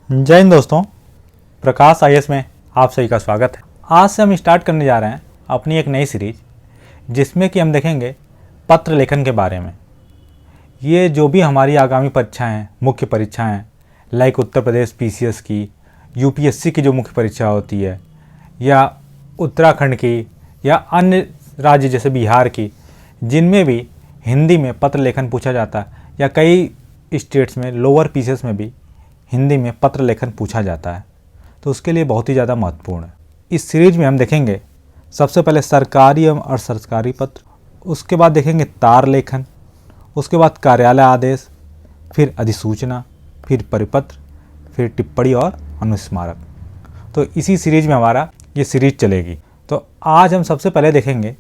जय हिंद दोस्तों, प्रकाश आईएएस में आप सभी का स्वागत है। आज से हम स्टार्ट करने जा रहे हैं अपनी एक नई सीरीज, जिसमें कि हम देखेंगे पत्र लेखन के बारे में। ये जो भी हमारी आगामी परीक्षाएं हैं, मुख्य परीक्षाएं, लाइक उत्तर प्रदेश पीसीएस की, यूपीएससी की जो मुख्य परीक्षा होती है, या उत्तराखंड की, या अन्य राज्य जैसे बिहार की, जिनमें भी हिंदी में पत्र लेखन पूछा जाता है, या कई स्टेट्स में लोअर पीसीएस में भी हिंदी में पत्र लेखन पूछा जाता है, तो उसके लिए बहुत ही ज़्यादा महत्वपूर्ण है। इस सीरीज में हम देखेंगे सबसे पहले सरकारी एवं अर्ध सरकारी पत्र, उसके बाद देखेंगे तार लेखन, उसके बाद कार्यालय आदेश, फिर अधिसूचना, फिर परिपत्र, फिर टिप्पणी और अनुस्मारक। तो इसी सीरीज में हमारा ये सीरीज चलेगी। तो आज हम सबसे पहले देखेंगे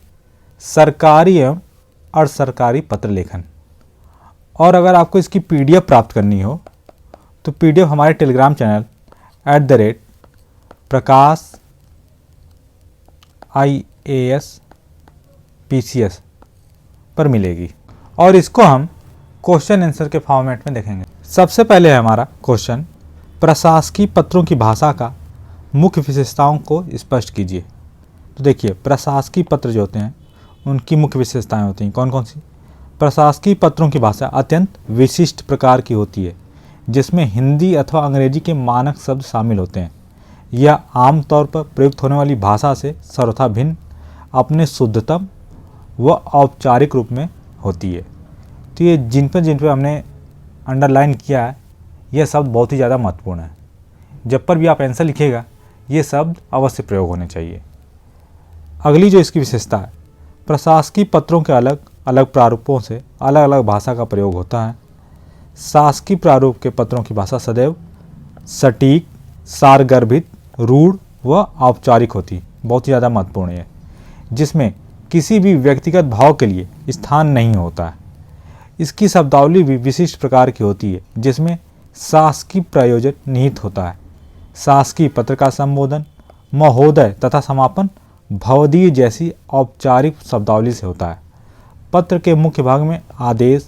सरकारी एवं अर्ध सरकारी पत्र लेखन। और अगर आपको इसकी पीडीएफ प्राप्त करनी हो तो पीडीएफ हमारे टेलीग्राम चैनल @प्रकाश IAS PCS पर मिलेगी, और इसको हम क्वेश्चन आंसर के फॉर्मेट में देखेंगे। सबसे पहले है हमारा क्वेश्चन, प्रशासकीय पत्रों की भाषा का मुख्य विशेषताओं को स्पष्ट कीजिए। तो देखिए, प्रशासकीय पत्र जो होते हैं उनकी मुख्य विशेषताएं होती हैं कौन कौन सी। प्रशासकीय पत्रों की भाषा अत्यंत विशिष्ट प्रकार की होती है, जिसमें हिंदी अथवा अंग्रेजी के मानक शब्द शामिल होते हैं। यह आमतौर पर प्रयुक्त होने वाली भाषा से सर्वथा भिन्न, अपने शुद्धतम व औपचारिक रूप में होती है। तो ये जिन पर हमने अंडरलाइन किया है, यह शब्द बहुत ही ज़्यादा महत्वपूर्ण है। जब पर भी आप आंसर लिखिएगा, ये शब्द अवश्य प्रयोग होने चाहिए। अगली जो इसकी विशेषता है, प्रशासकीय पत्रों के अलग अलग प्रारूपों से अलग अलग भाषा का प्रयोग होता है। शासकीय प्रारूप के पत्रों की भाषा सदैव सटीक, सारगर्भित, रूढ़ व औपचारिक होती, बहुत ही ज़्यादा महत्वपूर्ण है, जिसमें किसी भी व्यक्तिगत भाव के लिए स्थान नहीं होता है। इसकी शब्दावली भी विशिष्ट प्रकार की होती है, जिसमें शासकीय प्रयोजन निहित होता है। शासकीय पत्र का संबोधन महोदय तथा समापन भवदीय जैसी औपचारिक शब्दावली से होता है। पत्र के मुख्य भाग में आदेश,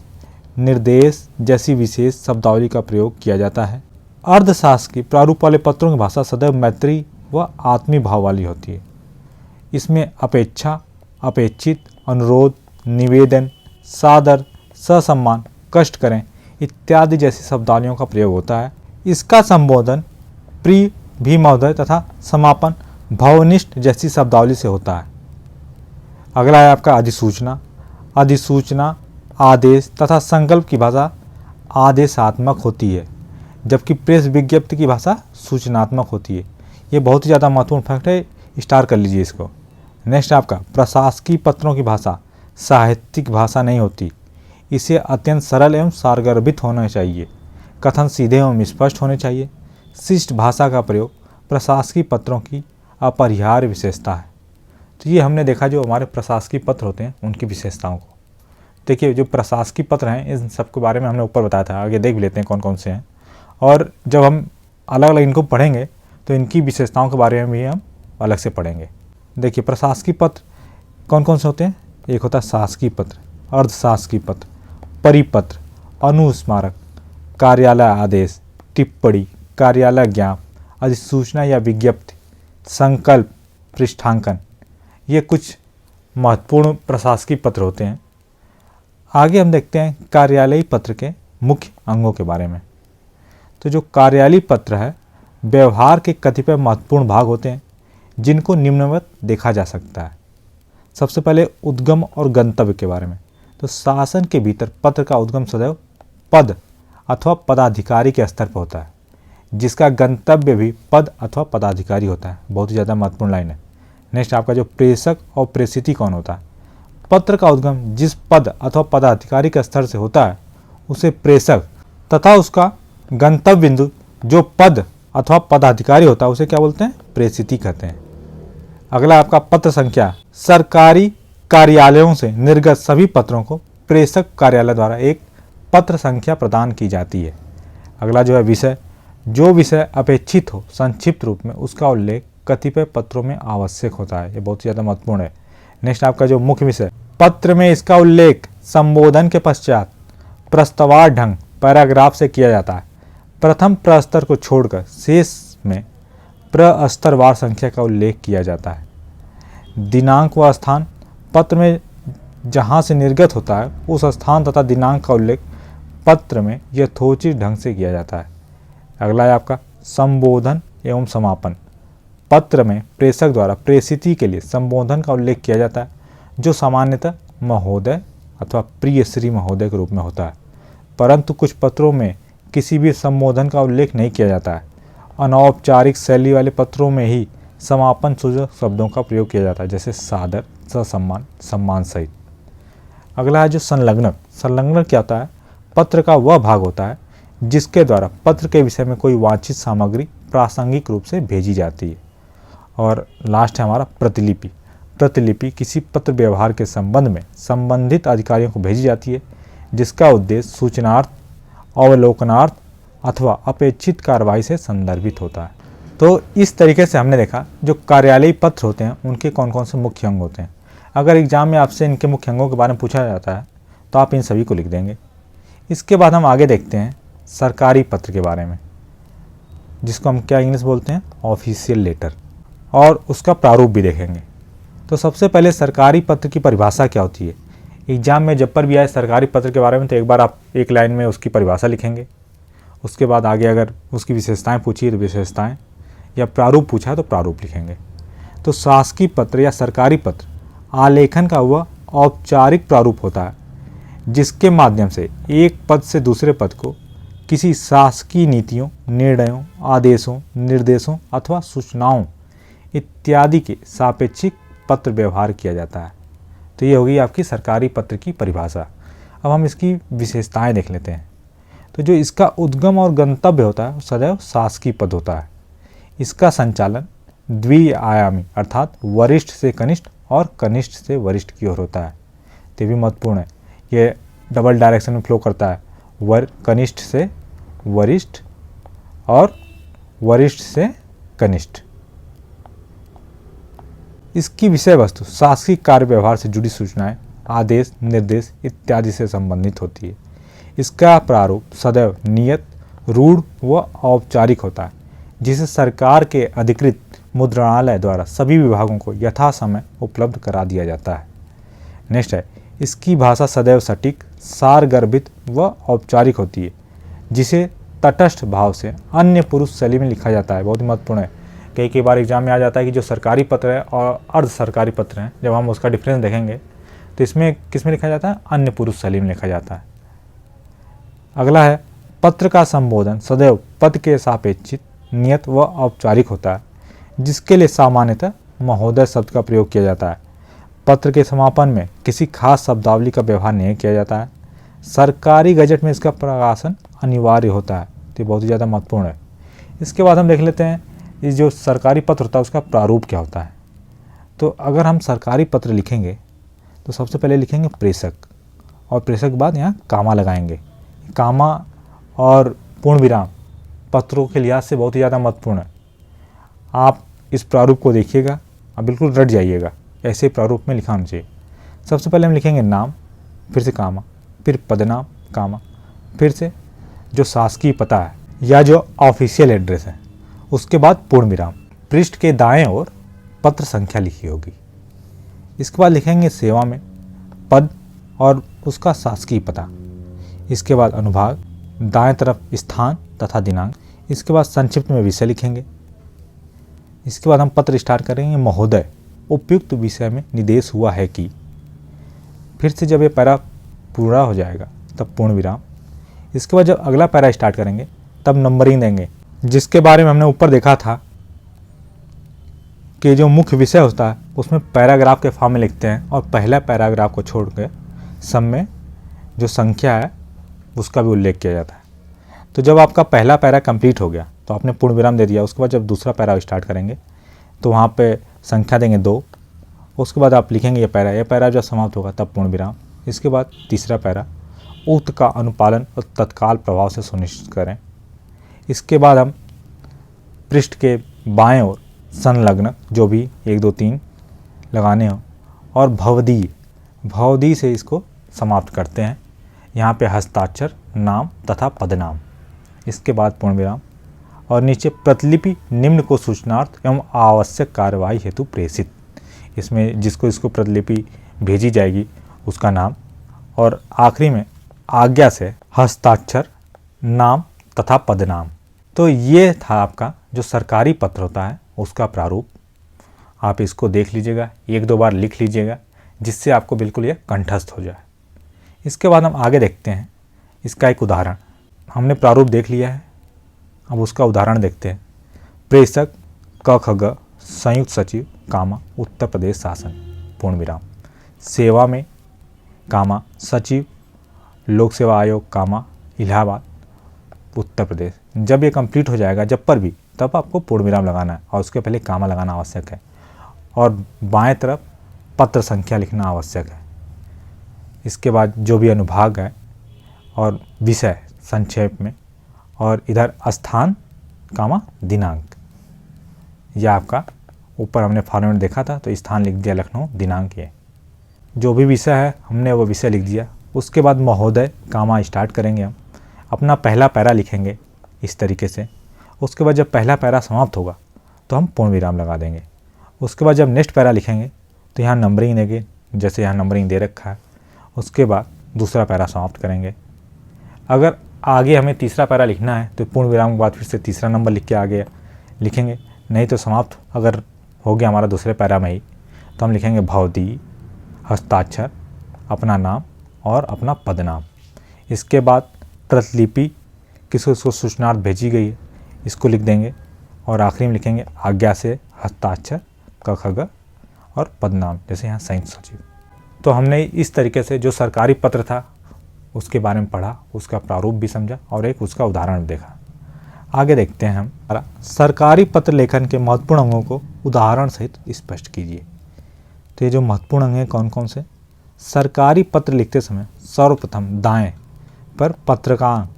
निर्देश जैसी विशेष शब्दावली का प्रयोग किया जाता है। अर्धशासकीय प्रारूप वाले पत्रों की भाषा सदैव मैत्री व आत्मीय भाव वाली होती है। इसमें अपेक्षा, अपेक्षित, अनुरोध, निवेदन, सादर, ससम्मान, कष्ट करें इत्यादि जैसी शब्दावलियों का प्रयोग होता है। इसका संबोधन प्रिय भी महोदय तथा समापन भावनिष्ठ जैसी शब्दावली से होता है। अगला है आपका अधिसूचना। अधिसूचना, आदेश तथा संकल्प की भाषा आदेशात्मक होती है, जबकि प्रेस विज्ञप्ति की भाषा सूचनात्मक होती है। ये बहुत ही ज़्यादा महत्वपूर्ण फैक्ट है, स्टार कर लीजिए इसको। नेक्स्ट आपका प्रशासकीय पत्रों की भाषा साहित्यिक भाषा नहीं होती। इसे अत्यंत सरल एवं सारगर्भित होना चाहिए। कथन सीधे एवं स्पष्ट होने चाहिए। शिष्ट भाषा का प्रयोग प्रशासकीय पत्रों की अपरिहार्य विशेषता है। तो ये हमने देखा जो हमारे प्रशासकीय पत्र होते हैं उनकी विशेषताओं को। देखिए, जो प्रशासकीय पत्र हैं इन सब के बारे में हमने ऊपर बताया था, आगे देख भी लेते हैं कौन कौन से हैं। और जब हम अलग अलग इनको पढ़ेंगे तो इनकी विशेषताओं के बारे में भी हम अलग से पढ़ेंगे। देखिए, प्रशासकीय पत्र कौन कौन से होते हैं। एक होता है शासकीय पत्र, अर्धशासकीय पत्र, परिपत्र, अनुस्मारक, कार्यालय आदेश, टिप्पणी, कार्यालय ज्ञापन, अधिसूचना या विज्ञप्ति, संकल्प, पृष्ठांकन। ये कुछ महत्वपूर्ण प्रशासकीय पत्र होते हैं। आगे हम देखते हैं कार्यालयीय पत्र के मुख्य अंगों के बारे में। तो जो कार्यालयीय पत्र है, व्यवहार के कतिपय महत्वपूर्ण भाग होते हैं, जिनको निम्नवत देखा जा सकता है। सबसे पहले उद्गम और गंतव्य के बारे में। तो शासन के भीतर पत्र का उद्गम सदैव पद अथवा पदाधिकारी के स्तर पर होता है, जिसका गंतव्य भी पद अथवा पदाधिकारी होता है। बहुत ही ज़्यादा महत्वपूर्ण लाइन है। नेक्स्ट आपका जो प्रेषक और प्रेषिती कौन होता है। पत्र का उद्गम जिस पद अथवा पदाधिकारी के स्तर से होता है उसे प्रेषक, तथा उसका गंतव्य बिंदु जो पद अथवा पदाधिकारी होता है उसे क्या बोलते हैं, प्रेषिती कहते हैं। अगला आपका पत्र संख्या। सरकारी कार्यालयों से निर्गत सभी पत्रों को प्रेषक कार्यालय द्वारा एक पत्र संख्या प्रदान की जाती है। अगला जो है विषय। जो विषय अपेक्षित हो संक्षिप्त रूप में, उसका उल्लेख कतिपय पत्रों में आवश्यक होता है। ये बहुत ज़्यादा महत्वपूर्ण है। नेक्स्ट आपका जो मुख्य विषय, पत्र में इसका उल्लेख संबोधन के पश्चात प्रस्तावार ढंग पैराग्राफ से किया जाता है। प्रथम प्रस्तर को छोड़कर शेष में प्रस्तरवार संख्या का उल्लेख किया जाता है। दिनांक व स्थान पत्र में जहाँ से निर्गत होता है उस स्थान तथा दिनांक का उल्लेख पत्र में यथोचित ढंग से किया जाता है। अगला है आपका संबोधन एवं समापन। पत्र में प्रेषक द्वारा प्रेषिती के लिए संबोधन का उल्लेख किया जाता है, जो सामान्यतः महोदय अथवा प्रिय श्री महोदय के रूप में होता है, परंतु कुछ पत्रों में किसी भी संबोधन का उल्लेख नहीं किया जाता है। अनौपचारिक शैली वाले पत्रों में ही समापन सूचक शब्दों का प्रयोग किया जाता है, जैसे सादर, ससम्मान, सम्मान सहित। अगला है जो संलग्नक। संलग्नक क्या होता है? पत्र का वह भाग होता है जिसके द्वारा पत्र के विषय में कोई वांछित सामग्री प्रासंगिक रूप से भेजी जाती है। और लास्ट है हमारा प्रतिलिपि। प्रतिलिपि किसी पत्र व्यवहार के संबंध में संबंधित अधिकारियों को भेजी जाती है, जिसका उद्देश्य सूचनार्थ, अवलोकनार्थ अथवा अपेक्षित कार्रवाई से संदर्भित होता है। तो इस तरीके से हमने देखा जो कार्यालयीय पत्र होते हैं उनके कौन कौन से मुख्य अंग होते हैं। अगर एग्जाम में आपसे इनके मुख्य अंगों के बारे में पूछा जाता है तो आप इन सभी को लिख देंगे। इसके बाद हम आगे देखते हैं सरकारी पत्र के बारे में, जिसको हम क्या इंग्लिश बोलते हैं, ऑफिशियल लेटर, और उसका प्रारूप भी देखेंगे। तो सबसे पहले सरकारी पत्र की परिभाषा क्या होती है। एग्जाम में जब पर भी आए सरकारी पत्र के बारे में तो एक बार आप एक लाइन में उसकी परिभाषा लिखेंगे। उसके बाद आगे अगर उसकी विशेषताएं पूछी है तो विशेषताएं, या प्रारूप पूछा है तो प्रारूप लिखेंगे। तो शासकीय पत्र या सरकारी पत्र आलेखन का वह औपचारिक प्रारूप होता है जिसके माध्यम से एक पद से दूसरे पद को किसी शासकीय नीतियों, निर्णयों, आदेशों, निर्देशों अथवा सूचनाओं इत्यादि के सापेक्षिक पत्र व्यवहार किया जाता है। तो ये होगी आपकी सरकारी पत्र की परिभाषा। अब हम इसकी विशेषताएं देख लेते हैं। तो जो इसका उद्गम और गंतव्य होता है सदैव शासकीय पद होता है। इसका संचालन द्विआयामी अर्थात वरिष्ठ से कनिष्ठ और कनिष्ठ से वरिष्ठ की ओर होता है। तो ये भी महत्वपूर्ण है, ये डबल डायरेक्शन में फ्लो करता है, कनिष्ठ से वरिष्ठ और वरिष्ठ से कनिष्ठ। इसकी विषय वस्तु शासकीय कार्य व्यवहार से जुड़ी सूचनाएं, आदेश, निर्देश इत्यादि से संबंधित होती है। इसका प्रारूप सदैव नियत, रूढ़ व औपचारिक होता है, जिसे सरकार के अधिकृत मुद्रणालय द्वारा सभी विभागों को यथा समय उपलब्ध करा दिया जाता है। नेक्स्ट है, इसकी भाषा सदैव सटीक, सारगर्भित व औपचारिक होती है, जिसे तटस्थ भाव से अन्य पुरुष शैली में लिखा जाता है। बहुत ही महत्वपूर्ण है। कई बार एग्जाम में आ जाता है कि जो सरकारी पत्र है और अर्ध सरकारी पत्र हैं, जब हम उसका डिफरेंस देखेंगे तो इसमें किस में लिखा जाता है, अन्य पुरुष शैली में लिखा जाता है। अगला है, पत्र का संबोधन सदैव पद के सापेक्षित, नियत व औपचारिक होता है, जिसके लिए सामान्यतः महोदय शब्द का प्रयोग किया जाता है। पत्र के समापन में किसी खास शब्दावली का व्यवहार नहीं किया जाता है। सरकारी गजट में इसका प्रकाशन अनिवार्य होता है। तो बहुत ही ज़्यादा महत्वपूर्ण है। इसके बाद हम देख लेते हैं ये जो सरकारी पत्र होता है उसका प्रारूप क्या होता है। तो अगर हम सरकारी पत्र लिखेंगे तो सबसे पहले लिखेंगे प्रेषक, और प्रेषक के बाद यहाँ कामा लगाएंगे। कामा और पूर्ण विराम पत्रों के लिहाज से बहुत ही ज़्यादा महत्वपूर्ण है। आप इस प्रारूप को देखिएगा और बिल्कुल रट जाइएगा, ऐसे प्रारूप में लिखा होना चाहिए। सबसे पहले हम लिखेंगे नाम, फिर से कामा, फिर पदनाम, कामा, फिर से जो शासकीय पता है या जो ऑफिशियल एड्रेस है, उसके बाद पूर्ण विराम। पृष्ठ के दाएं ओर पत्र संख्या लिखी होगी। इसके बाद लिखेंगे सेवा में पद और उसका शासकीय पता। इसके बाद अनुभाग, दाएं तरफ स्थान तथा दिनांक। इसके बाद संक्षिप्त में विषय लिखेंगे। इसके बाद हम पत्र स्टार्ट करेंगे महोदय, उपयुक्त विषय में निर्देश हुआ है कि। फिर से जब ये पैरा पूरा हो जाएगा तब पूर्ण विराम। इसके बाद जब अगला पैरा स्टार्ट करेंगे तब नंबरिंग देंगे, जिसके बारे में हमने ऊपर देखा था कि जो मुख्य विषय होता है उसमें पैराग्राफ के फॉर्म में लिखते हैं और पहला पैराग्राफ को छोड़ के सब में जो संख्या है उसका भी उल्लेख किया जाता है। तो जब आपका पहला पैरा कंप्लीट हो गया तो आपने पूर्ण विराम दे दिया। उसके बाद जब दूसरा पैरा स्टार्ट करेंगे तो वहाँ पे संख्या देंगे 2। उसके बाद आप लिखेंगे ये पैरा जब समाप्त होगा तब पूर्ण विराम। इसके बाद तीसरा पैरा, उक्त का अनुपालन और तत्काल प्रभाव से सुनिश्चित करें। इसके बाद हम पृष्ठ के बाएं ओर संलग्न जो भी 1 2 3 लगाने हो और भवदी से इसको समाप्त करते हैं। यहाँ पे हस्ताक्षर, नाम तथा पदनाम इसके बाद पूर्ण विराम और नीचे प्रतिलिपि निम्न को सूचनार्थ एवं आवश्यक कार्रवाई हेतु प्रेषित। इसमें जिसको इसको प्रतिलिपि भेजी जाएगी उसका नाम और आखिरी में आज्ञा से हस्ताक्षर, नाम तथा पदनाम। तो ये था आपका जो सरकारी पत्र होता है उसका प्रारूप। आप इसको देख लीजिएगा, एक दो बार लिख लीजिएगा जिससे आपको बिल्कुल ये कंठस्थ हो जाए। इसके बाद हम आगे देखते हैं इसका एक उदाहरण। हमने प्रारूप देख लिया है, अब उसका उदाहरण देखते हैं। प्रेषक क ख ग संयुक्त सचिव कामा उत्तर प्रदेश शासन पूर्ण विराम। सेवा में कामा सचिव लोक सेवा आयोग कामा इलाहाबाद उत्तर प्रदेश। जब ये कंप्लीट हो जाएगा जब पर भी, तब आपको पूर्ण विराम लगाना है और उसके पहले कामा लगाना आवश्यक है और बाएं तरफ पत्र संख्या लिखना आवश्यक है। इसके बाद जो भी अनुभाग है और विषय संक्षेप में और इधर स्थान कामा दिनांक। यह आपका ऊपर हमने फॉर्मेट देखा था तो स्थान लिख दिया लखनऊ, दिनांक ये जो भी विषय है हमने वो विषय लिख दिया। उसके बाद महोदय कामा स्टार्ट करेंगे, हम अपना पहला पैरा लिखेंगे इस तरीके से। उसके बाद जब पहला पैरा समाप्त होगा तो हम पूर्ण विराम लगा देंगे। उसके बाद जब नेक्स्ट पैरा लिखेंगे तो यहाँ नंबरिंग देंगे, जैसे यहाँ नंबरिंग दे रखा है। उसके बाद दूसरा पैरा समाप्त करेंगे। अगर आगे हमें तीसरा पैरा लिखना है तो पूर्ण विराम के बाद फिर से तीसरा नंबर लिख के आगे लिखेंगे, नहीं तो समाप्त अगर हो गया हमारा दूसरे पैरा में ही तो हम लिखेंगे भवदी, हस्ताक्षर, अपना नाम और अपना पदनाम। इसके बाद प्रतिलिपि किसको सूचनार्थ भेजी गई है इसको लिख देंगे और आखिरी में लिखेंगे आज्ञा से हस्ताक्षर क ख ग और पदनाम, जैसे यहाँ संयुक्त सचिव। तो हमने इस तरीके से जो सरकारी पत्र था उसके बारे में पढ़ा, उसका प्रारूप भी समझा और एक उसका उदाहरण भी देखा। आगे देखते हैं हम सरकारी पत्र लेखन के महत्वपूर्ण अंगों को उदाहरण सहित स्पष्ट कीजिए। तो ये जो महत्वपूर्ण अंग हैं कौन कौन से? सरकारी पत्र लिखते समय सर्वप्रथम दाएं पर पत्रकांक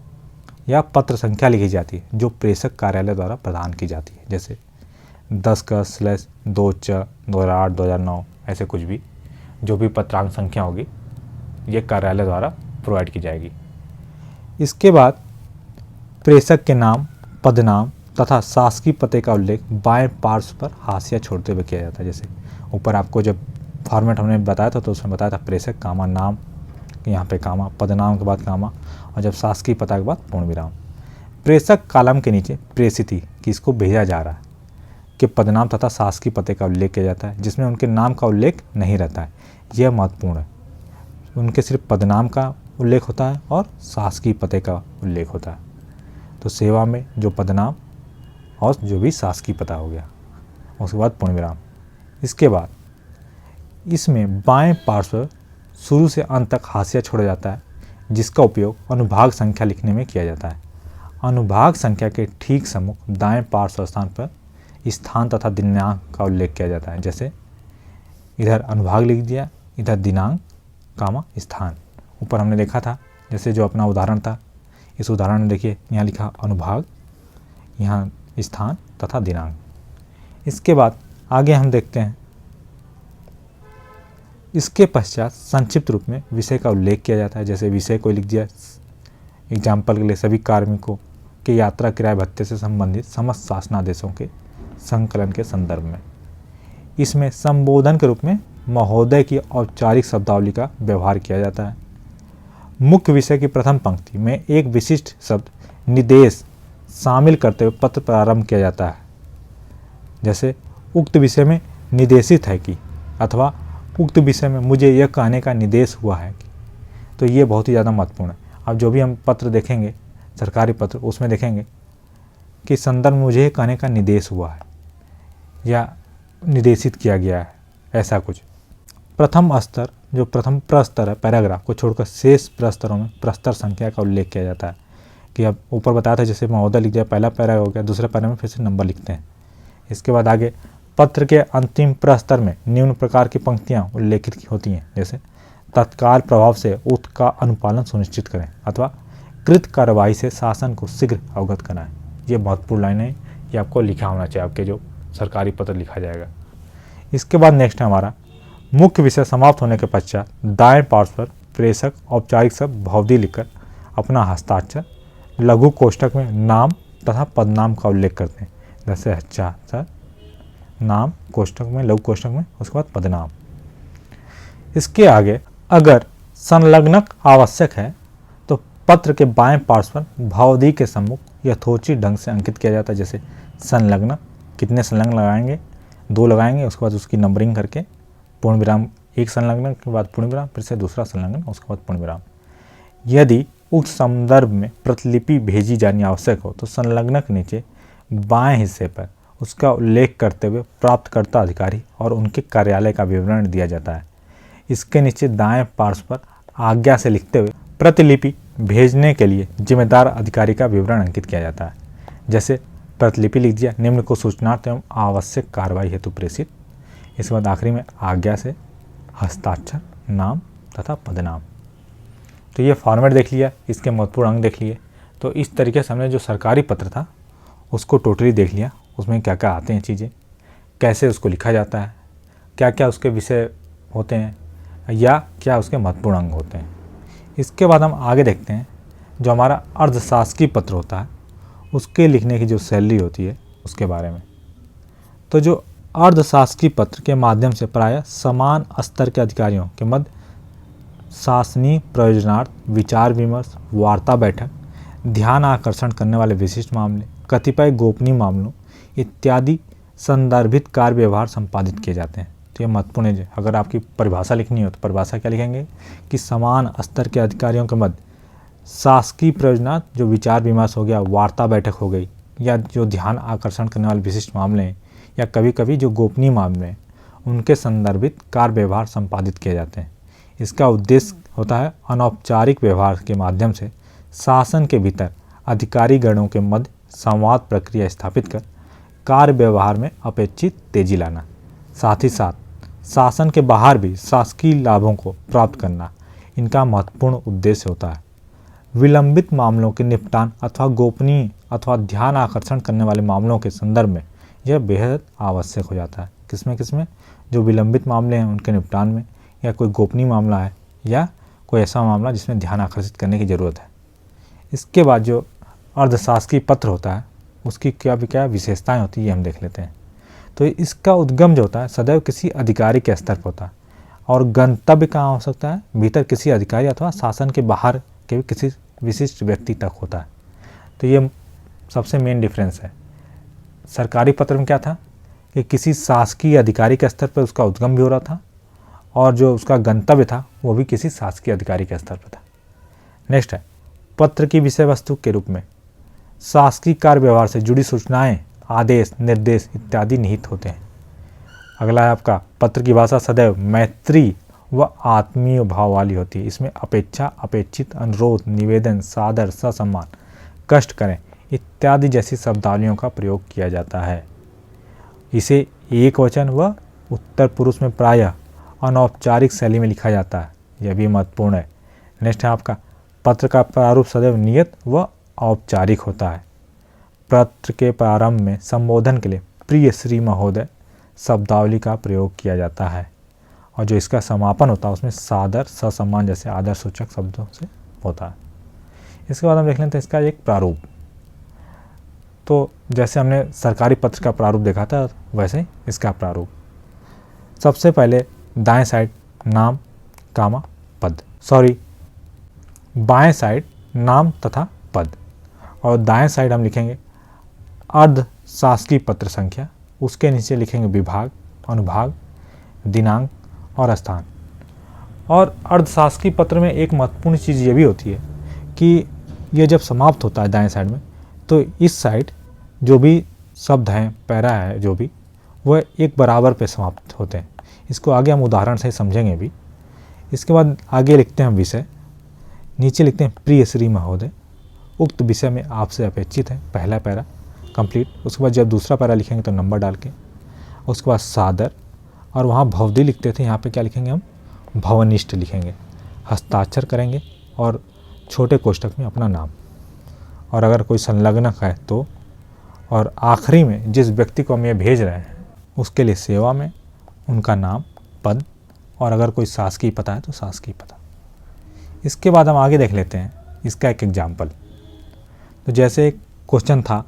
या पत्र संख्या लिखी जाती है जो प्रेषक कार्यालय द्वारा प्रदान की जाती है, जैसे 10/2/2008-2009 ऐसे कुछ भी जो भी पत्रांक संख्या होगी ये कार्यालय द्वारा प्रोवाइड की जाएगी। इसके बाद प्रेषक के नाम, पदनाम तथा शासकीय पते का उल्लेख बाएं पार्श्व पर हाशिया छोड़ते हुए किया जाता है। जैसे ऊपर आपको जब फॉर्मेट हमने बताया था तो उसमें बताया था प्रेषक कामा नाम, यहाँ पे कामा, पदनाम के बाद कामा और जब शासकीय पता के बाद पूर्ण विराम। प्रेषक कॉलम के नीचे प्रेषिति किसको भेजा जा रहा है कि पदनाम तथा शासकीय पते का उल्लेख किया जाता है, जिसमें उनके नाम का उल्लेख नहीं रहता है। यह महत्वपूर्ण है, उनके सिर्फ पदनाम का उल्लेख होता है और शासकीय पते का उल्लेख होता है। तो सेवा में जो पदनाम और जो भी शासकीय पता हो गया, उसके बाद पूर्ण विराम। इसके बाद इसमें बाएं पार्श्व शुरू से अंत तक हाशिया छोड़ा जाता है जिसका उपयोग अनुभाग संख्या लिखने में किया जाता है। अनुभाग संख्या के ठीक सम्मुख दाएं पार्श्व स्थान पर स्थान तथा दिनांक का उल्लेख किया जाता है। जैसे इधर अनुभाग लिख दिया, इधर दिनांक कामा स्थान। ऊपर हमने देखा था जैसे जो अपना उदाहरण था, इस उदाहरण में देखिए यहाँ लिखा अनुभाग, यहाँ स्थान तथा दिनांक। इसके बाद आगे हम देखते हैं, इसके पश्चात संक्षिप्त रूप में विषय का उल्लेख किया जाता है। जैसे विषय को लिख दिया, एग्जाम्पल के लिए सभी कार्मिकों के यात्रा किराए भत्ते से संबंधित समस्त शासनादेशों के संकलन के संदर्भ में। इसमें संबोधन के रूप में महोदय की औपचारिक शब्दावली का व्यवहार किया जाता है। मुख्य विषय की प्रथम पंक्ति में एक विशिष्ट शब्द निर्देश शामिल करते हुए पत्र प्रारंभ किया जाता है। जैसे उक्त विषय में निर्देशित है कि, अथवा उक्त विषय में मुझे यह कहने का निर्देश हुआ है कि। तो ये बहुत ही ज़्यादा महत्वपूर्ण है। अब जो भी हम पत्र देखेंगे सरकारी पत्र, उसमें देखेंगे कि संदर्भ में मुझे कहने का निर्देश हुआ है या निर्देशित किया गया है, ऐसा कुछ। प्रथम स्तर जो प्रथम प्रस्तर है पैराग्राफ को छोड़कर शेष प्रस्तरों में प्रस्तर संख्या का उल्लेख किया जाता है। कि अब ऊपर बताया था जैसे महोदय लिख दिया, पहला पैरा हो गया, दूसरे पैरा में फिर से नंबर लिखते हैं। इसके बाद आगे पत्र के अंतिम प्रस्तर में निम्न प्रकार की पंक्तियां उल्लेखित होती हैं, जैसे तत्काल प्रभाव से उक्त का अनुपालन सुनिश्चित करें अथवा कृत कार्रवाई से शासन को शीघ्र अवगत कराएं। ये महत्वपूर्ण लाइन है, ये आपको लिखा होना चाहिए आपके जो सरकारी पत्र लिखा जाएगा। इसके बाद नेक्स्ट है हमारा मुख्य विषय समाप्त होने के पश्चात दाएं पार्श्व पर प्रेषक औपचारिक शब्द भवदी लिखकर अपना हस्ताक्षर लघु कोष्ठक में नाम तथा पदनाम का उल्लेख करते हैं। जैसे हस्ताक्षर, नाम कोष्ठक में, लघु कोष्ठक में, उसके बाद पदनाम। इसके आगे अगर संलग्नक आवश्यक है तो पत्र के बाएं पार्श्व पर भावदी के सम्मुख यथोचित ढंग से अंकित किया जाता है। जैसे संलग्नक, कितने संलग्न लगाएंगे, 2 लगाएंगे, उसके बाद उसकी नंबरिंग करके पूर्ण विराम, एक संलग्न के बाद पूर्ण विराम, फिर से दूसरा संलग्न, उसके बाद पूर्ण विराम। यदि उक्त संदर्भ में प्रतिलिपि भेजी जानी आवश्यक हो तो संलग्नक नीचे बाएं हिस्से पर उसका उल्लेख करते हुए प्राप्तकर्ता अधिकारी और उनके कार्यालय का विवरण दिया जाता है। इसके नीचे दाएं पार्श्व पर आज्ञा से लिखते हुए प्रतिलिपि भेजने के लिए जिम्मेदार अधिकारी का विवरण अंकित किया जाता है। जैसे प्रतिलिपि लिख दिया, निम्न को सूचनार्थ एवं आवश्यक कार्रवाई हेतु प्रेषित। इसके बाद आखिरी में आज्ञा से हस्ताक्षर, नाम तथा पदनाम। तो ये फॉर्मेट देख लिया, इसके महत्वपूर्ण अंग देख लिए। तो इस तरीके से हमने जो सरकारी पत्र था उसको टोटली देख लिया, उसमें क्या क्या आते हैं चीज़ें, कैसे उसको लिखा जाता है, क्या क्या उसके विषय होते हैं या क्या उसके महत्वपूर्ण अंग होते हैं। इसके बाद हम आगे देखते हैं जो हमारा अर्धशासकीय पत्र होता है उसके लिखने की जो शैली होती है उसके बारे में। तो जो अर्धशासकीय पत्र के माध्यम से प्रायः समान स्तर के अधिकारियों के मध्य शासनीय प्रयोजनार्थ विचार विमर्श, वार्ता बैठक, ध्यान आकर्षण करने वाले विशिष्ट मामले, कतिपय गोपनीय मामलों इत्यादि संदर्भित कार्य व्यवहार संपादित किए जाते हैं। तो ये महत्वपूर्ण है। अगर आपकी परिभाषा लिखनी हो तो परिभाषा क्या लिखेंगे कि समान स्तर के अधिकारियों के मध्य शासकीय प्रयोजनार्थ, जो विचार विमर्श हो गया, वार्ता बैठक हो गई, या जो ध्यान आकर्षण करने वाले विशिष्ट मामले हैं, या कभी कभी जो गोपनीय मामले हैं, उनके संदर्भित कार्य व्यवहार संपादित किए जाते हैं। इसका उद्देश्य होता है अनौपचारिक व्यवहार के माध्यम से शासन के भीतर अधिकारी गणों के मध्य संवाद प्रक्रिया स्थापित कर कार्य व्यवहार में अपेक्षित तेजी लाना, साथ ही साथ शासन के बाहर भी शासकीय लाभों को प्राप्त करना इनका महत्वपूर्ण उद्देश्य होता है। विलंबित मामलों के निपटान अथवा गोपनीय अथवा ध्यान आकर्षण करने वाले मामलों के संदर्भ में यह बेहद आवश्यक हो जाता है। किसमें जो विलंबित मामले हैं उनके निपटान में, या कोई गोपनीय मामला है, या कोई ऐसा मामला जिसमें ध्यान आकर्षित करने की ज़रूरत है। इसके बाद जो अर्धशासकीय पत्र होता है उसकी क्या विशेषताएं होती है ये हम देख लेते हैं। तो इसका उद्गम जो होता है सदैव किसी अधिकारी के स्तर पर होता है और गंतव्य कहाँ हो सकता है, भीतर किसी अधिकारी अथवा शासन के बाहर के भी किसी विशिष्ट व्यक्ति तक होता है। तो ये सबसे मेन डिफरेंस है। सरकारी पत्र में क्या था कि किसी शासकीय अधिकारी के स्तर पर उसका उद्गम भी हो रहा था और जो उसका गंतव्य था वो भी किसी शासकीय अधिकारी के स्तर पर था। नेक्स्ट है पत्र की विषय वस्तु के रूप में शासकीय कार्य व्यवहार से जुड़ी सूचनाएं, आदेश, निर्देश इत्यादि निहित होते हैं। अगला है आपका पत्र की भाषा सदैव मैत्री व आत्मीय भाव वाली होती है। इसमें अपेक्षा, अपेक्षित, अनुरोध, निवेदन, सादर, ससम्मान, कष्ट करें इत्यादि जैसी शब्दावलियों का प्रयोग किया जाता है। इसे एक वचन व उत्तर पुरुष में प्रायः अनौपचारिक शैली में लिखा जाता है, यह भी महत्वपूर्ण है। नेक्स्ट है आपका पत्र का प्रारूप सदैव नियत व औपचारिक होता है। पत्र के प्रारंभ में संबोधन के लिए प्रिय श्री महोदय शब्दावली का प्रयोग किया जाता है और जो इसका समापन होता है उसमें सादर, ससम्मान जैसे आदर सूचक शब्दों से होता है। इसके बाद हम देख लेते हैं इसका एक प्रारूप। तो जैसे हमने सरकारी पत्र का प्रारूप देखा था वैसे इसका प्रारूप। सबसे पहले दाएं साइड नाम, कामा, पद, बाएं साइड नाम तथा पद और दाएं साइड हम लिखेंगे अर्ध शासकीय पत्र संख्या, उसके नीचे लिखेंगे विभाग, अनुभाग, दिनांक और स्थान। और अर्धशासकीय पत्र में एक महत्वपूर्ण चीज़ ये भी होती है कि ये जब समाप्त होता है दाएं साइड में तो इस साइड जो भी शब्द हैं, पैरा है जो भी, वह एक बराबर पे समाप्त होते हैं। इसको आगे हम उदाहरण से समझेंगे भी। इसके बाद आगे लिखते हैं हम विषय, नीचे लिखते हैं प्रिय श्री महोदय, उक्त विषय में आपसे अपेक्षित है, पहला पैरा कंप्लीट। उसके बाद जब दूसरा पैरा लिखेंगे तो नंबर डाल के, उसके बाद सादर, और वहाँ भवदी लिखते थे, यहाँ पे क्या लिखेंगे हम भवनिष्ठ लिखेंगे, हस्ताक्षर करेंगे और छोटे कोष्ठक में अपना नाम, और अगर कोई संलग्नक है तो, और आखिरी में जिस व्यक्ति को हम ये भेज रहे हैं उसके लिए सेवा में उनका नाम, पद, और अगर कोई शासकीय पता है तो शासकीय पता। इसके बाद हम आगे देख लेते हैं इसका एक एग्जाम्पल। तो जैसे एक क्वेश्चन था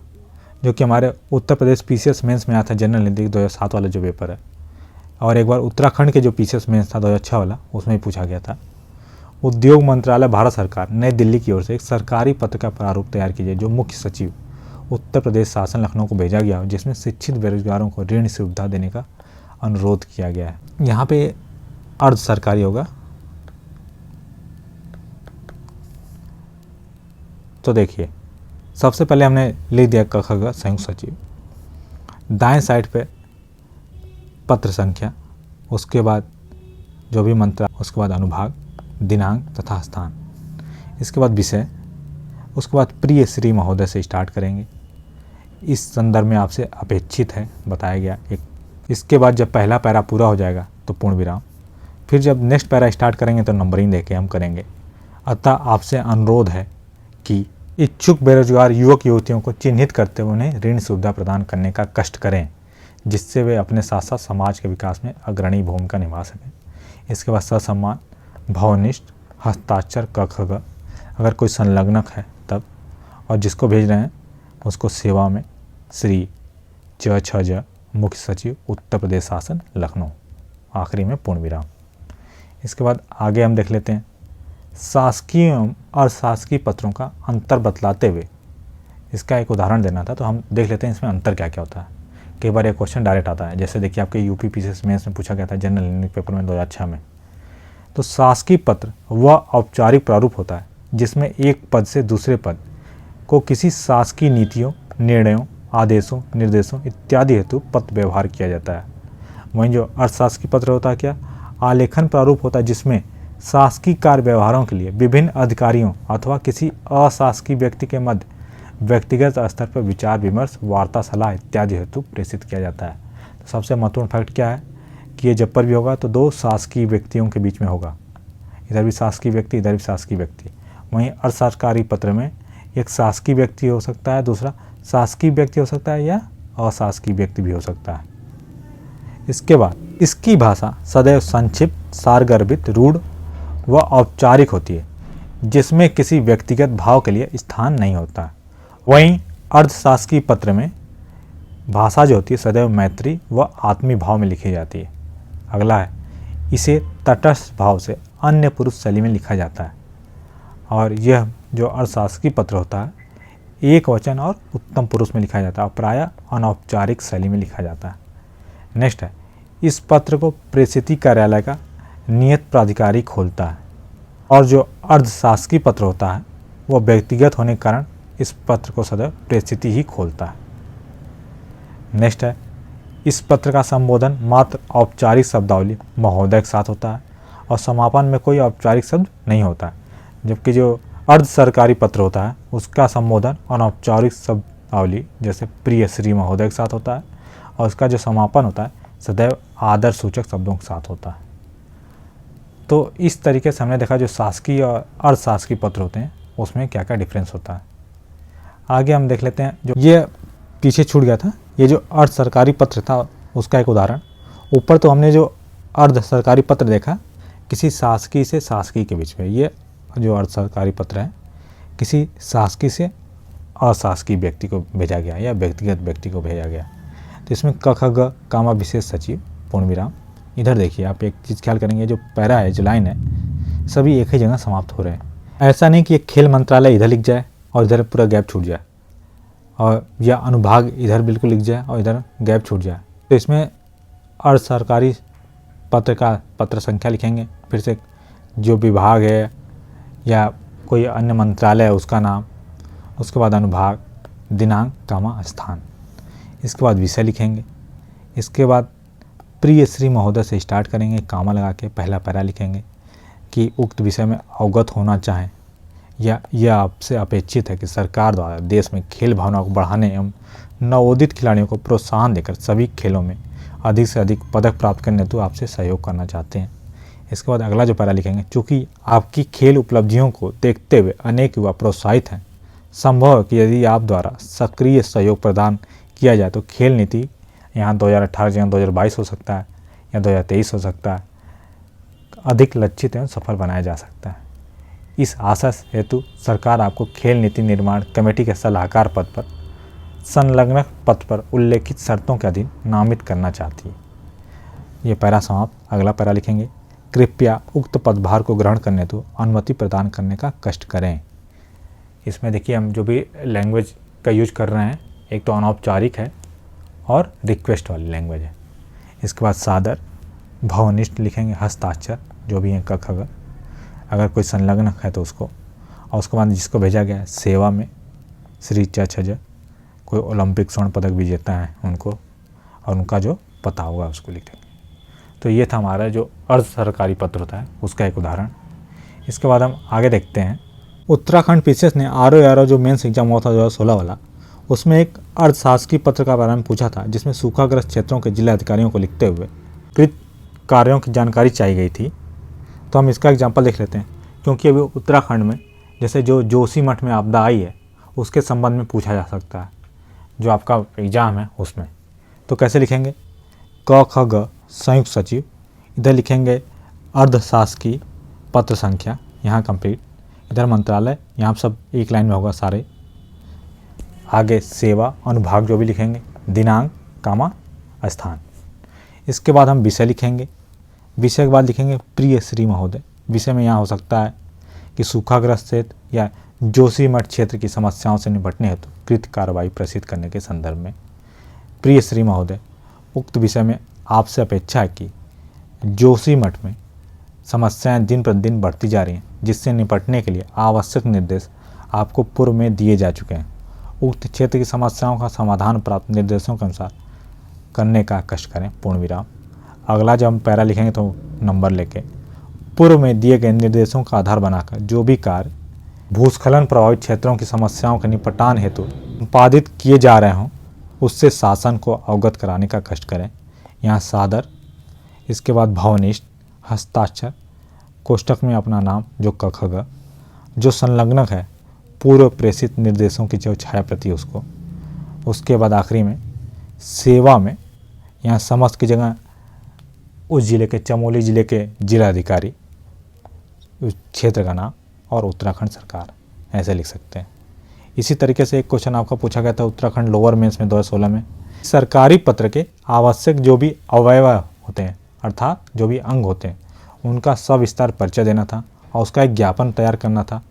जो कि हमारे उत्तर प्रदेश पीसीएस मेंस में आया था, जनरल हिंदी 2007 वाला जो पेपर है, और एक बार उत्तराखंड के जो पीसीएस मेंस था 2006 वाला, उसमें भी पूछा गया था। उद्योग मंत्रालय भारत सरकार नई दिल्ली की ओर से एक सरकारी पत्र का प्रारूप तैयार कीजिए जो मुख्य सचिव उत्तर प्रदेश शासन लखनऊ को भेजा गया हो, जिसमें शिक्षित बेरोजगारों को ऋण सुविधा देने का अनुरोध किया गया है। यहाँ पे अर्ध सरकारी होगा। तो देखिए, सबसे पहले हमने लिख दिया क ख ग संयुक्त सचिव, दाएं साइड पे पत्र संख्या, उसके बाद जो भी मंत्रालय, उसके बाद अनुभाग, दिनांक तथा स्थान, इसके बाद विषय, उसके बाद प्रिय श्री महोदय से स्टार्ट करेंगे। इस संदर्भ में आपसे अपेक्षित है बताया गया एक। इसके बाद जब पहला पैरा पूरा हो जाएगा तो पूर्ण विराम, फिर जब नेक्स्ट पैरा स्टार्ट करेंगे तो नंबरिंग देके हम करेंगे। अतः आपसे अनुरोध है कि इच्छुक बेरोजगार युवक युवतियों को चिन्हित करते हुए उन्हें ऋण सुविधा प्रदान करने का कष्ट करें, जिससे वे अपने साथ साथ समाज के विकास में अग्रणी भूमिका निभा सकें। इसके बाद ससम्मान, भावनिष्ठ, हस्ताक्षर क ख ग, अगर कोई संलग्नक है तब, और जिसको भेज रहे हैं उसको सेवा में श्री च छ ज मुख्य सचिव उत्तर प्रदेश शासन लखनऊ, आखिरी में पूर्ण विराम। इसके बाद आगे हम देख लेते हैं शासकीय एवं अशासकीय पत्रों का अंतर बतलाते हुए, इसका एक उदाहरण देना था, तो हम देख लेते हैं इसमें अंतर क्या क्या होता है। कई बार एक क्वेश्चन डायरेक्ट आता है, जैसे देखिए आपके यूपी पीसीएस मेंस में पूछा गया था जनरल हिंदी पेपर में 2006 में। तो शासकीय पत्र वह औपचारिक प्रारूप होता है जिसमें एक पद से दूसरे पद को किसी शासकीय नीतियों, निर्णयों, आदेशों, निर्देशों इत्यादि हेतु पत्र व्यवहार किया जाता है। वहीं जो अशासकीय पत्र होता है क्या, आलेखन प्रारूप होता है जिसमें शासकीय कार्य व्यवहारों के लिए विभिन्न अधिकारियों अथवा किसी अशासकीय व्यक्ति के मध्य व्यक्तिगत स्तर पर विचार विमर्श, वार्ता, सलाह इत्यादि हेतु प्रेषित किया जाता है। तो सबसे महत्वपूर्ण फैक्ट क्या है कि ये जब पर भी होगा तो दो शासकीय व्यक्तियों के बीच में होगा, इधर भी शासकीय व्यक्ति, इधर भी शासकीय व्यक्ति। वहीं अशासकीय पत्र में एक शासकीय व्यक्ति हो सकता है, दूसरा शासकीय व्यक्ति हो सकता है, या अशासकीय व्यक्ति भी हो सकता है। इसके बाद इसकी भाषा सदैव संक्षिप्त, सारगर्भित, रूढ़ व औपचारिक होती है, जिसमें किसी व्यक्तिगत भाव के लिए स्थान नहीं होता है। वहीं अर्धशासकीय पत्र में भाषा जो होती है सदैव मैत्री व आत्मीय भाव में लिखी जाती है। अगला है, इसे तटस्थ भाव से अन्य पुरुष शैली में लिखा जाता है, और यह जो अशासकीय पत्र होता है एक वचन और उत्तम पुरुष में लिखा जाता है, और प्रायः अनौपचारिक शैली में लिखा जाता है। नेक्स्ट है, इस पत्र को प्रेषिती कार्यालय का नियत प्राधिकारी खोलता है, और जो अर्धशासकीय पत्र होता है वह व्यक्तिगत होने के कारण इस पत्र को सदैव प्रेषिती ही खोलता है। नेक्स्ट है, इस पत्र का संबोधन मात्र औपचारिक शब्दावली महोदय के साथ होता है, और समापन में कोई औपचारिक शब्द नहीं होता है। जबकि जो अर्ध सरकारी पत्र होता है उसका संबोधन अनौपचारिक शब्दावली जैसे प्रिय श्री महोदय के साथ होता है, और उसका जो समापन होता है सदैव आदर सूचक शब्दों के साथ होता है। तो इस तरीके से हमने देखा जो शासकीय और अर्धशासकीय पत्र होते हैं उसमें क्या क्या डिफरेंस होता है। आगे हम देख लेते हैं, जो ये पीछे छूट गया था, ये जो अर्ध सरकारी पत्र था उसका एक उदाहरण। ऊपर तो हमने जो अर्ध सरकारी पत्र देखा किसी शासकीय से शासकीय के बीच में, ये जो अर्ध सरकारी पत्र है किसी शासकीय से अशासकीय व्यक्ति को भेजा गया या व्यक्तिगत व्यक्ति को भेजा गया। तो इसमें क ख ग कामा विशेष सचिव पूर्ण विराम। इधर देखिए आप एक चीज़ ख्याल करेंगे, जो पैरा है, जो लाइन है, सभी एक ही जगह समाप्त हो रहे हैं। ऐसा नहीं कि एक खेल मंत्रालय इधर लिख जाए और इधर पूरा गैप छूट जाए, और या अनुभाग इधर बिल्कुल लिख जाए और इधर गैप छूट जाए। तो इसमें अर्ध सरकारी पत्र का पत्र संख्या लिखेंगे, फिर से जो विभाग है या कोई अन्य मंत्रालय है उसका नाम, उसके बाद अनुभाग, दिनांक, कामा, स्थान, इसके बाद विषय लिखेंगे। इसके बाद प्रिय श्री महोदय से स्टार्ट करेंगे, कामा लगा के पहला पैरा लिखेंगे कि उक्त विषय में अवगत होना चाहें या यह आपसे अपेक्षित है कि सरकार द्वारा देश में खेल भावना को बढ़ाने एवं नवोदित खिलाड़ियों को प्रोत्साहन देकर सभी खेलों में अधिक से अधिक पदक प्राप्त करने हेतु आपसे सहयोग करना चाहते हैं। इसके बाद अगला जो पैरा लिखेंगे, चूँकि आपकी खेल उपलब्धियों को देखते हुए अनेक युवा प्रोत्साहित हैं, संभव है कि यदि आप द्वारा सक्रिय सहयोग प्रदान किया जाए तो खेल नीति यहाँ 2018 जगह 2022 हो सकता है या 2023 हो सकता है, अधिक लक्षित एवं सफल बनाया जा सकता है। इस आशय हेतु सरकार आपको खेल नीति निर्माण कमेटी के सलाहकार पद पर संलग्न पद पर उल्लेखित शर्तों के अधीन नामित करना चाहती है। ये पैरा समाप्त। अगला पैरा लिखेंगे, कृपया उक्त पदभार को ग्रहण करने हेतु अनुमति प्रदान करने का कष्ट करें। इसमें देखिए हम जो भी लैंग्वेज का यूज कर रहे हैं, एक तो अनौपचारिक है और रिक्वेस्ट वाली लैंग्वेज है। इसके बाद सादर, भावनिष्ठ लिखेंगे, हस्ताक्षर जो भी है क ख ग, अगर कोई संलग्न है तो उसको, और उसके बाद जिसको भेजा गया है सेवा में श्री च छ, कोई ओलंपिक स्वर्ण पदक विजेता है उनको, और उनका जो पता होगा उसको लिख देंगे। तो ये था हमारा जो अर्ध सरकारी पत्र होता है उसका एक उदाहरण। इसके बाद हम आगे देखते हैं, उत्तराखंड पीसीएस ने RO जो मेंस एग्जाम हुआ था 2016 वाला, उसमें एक अर्धशासकीय पत्र का बारे में पूछा था, जिसमें सूखाग्रस्त क्षेत्रों के जिला अधिकारियों को लिखते हुए कृत कार्यों की जानकारी चाहिए गई थी। तो हम इसका एग्जाम्पल देख लेते हैं, क्योंकि अभी उत्तराखंड में जैसे जो जोशीमठ में आपदा आई है उसके संबंध में पूछा जा सकता है जो आपका एग्ज़ाम है उसमें। तो कैसे लिखेंगे, क ख ग संयुक्त सचिव, इधर लिखेंगे अर्धशासकीय पत्र संख्या, यहाँ कंप्लीट, इधर मंत्रालय, यहाँ सब एक लाइन में होगा सारे, आगे सेवा अनुभाग जो भी लिखेंगे, दिनांक कामा स्थान। इसके बाद हम विषय लिखेंगे, विषय के बाद लिखेंगे प्रिय श्री महोदय। विषय में यहाँ हो सकता है कि सूखाग्रस्त क्षेत्र या जोशीमठ क्षेत्र की समस्याओं से निपटने हेतु कृत कार्रवाई प्रसिद्ध करने के संदर्भ में। प्रिय श्री महोदय, उक्त विषय में आपसे अपेक्षा है कि जोशीमठ में समस्याएं दिन प्रतिदिन बढ़ती जा रही हैं, जिससे निपटने के लिए आवश्यक निर्देश आपको पूर्व में दिए जा चुके हैं। उक्त क्षेत्र की समस्याओं का समाधान प्राप्त निर्देशों के अनुसार करने का कष्ट करें, पूर्ण विराम। अगला जब हम पैरा लिखेंगे तो नंबर लेके, पूर्व में दिए गए निर्देशों का आधार बनाकर जो भी कार्य भूस्खलन प्रभावित क्षेत्रों की समस्याओं के निपटान हेतु संपादित किए जा रहे हों उससे शासन को अवगत कराने का कष्ट करें। यहाँ सादर, इसके बाद भावनिष्ठ, हस्ताक्षर, कोष्ठक में अपना नाम जो क ख ग, जो संलग्नक है पूर्व प्रेषित निर्देशों की जो छाया प्रति उसको, उसके बाद आखिरी में सेवा में यहाँ समस्त की जगह उस जिले के, चमोली जिले के जिलाधिकारी, उस क्षेत्र का नाम और उत्तराखंड सरकार, ऐसे लिख सकते हैं। इसी तरीके से एक क्वेश्चन आपका पूछा गया था उत्तराखंड लोअर मेंस में 2016 में, सरकारी पत्र के आवश्यक जो भी अवयव होते हैं अर्थात जो भी अंग होते हैं उनका सविस्तार परिचय देना था और उसका एक ज्ञापन तैयार करना था,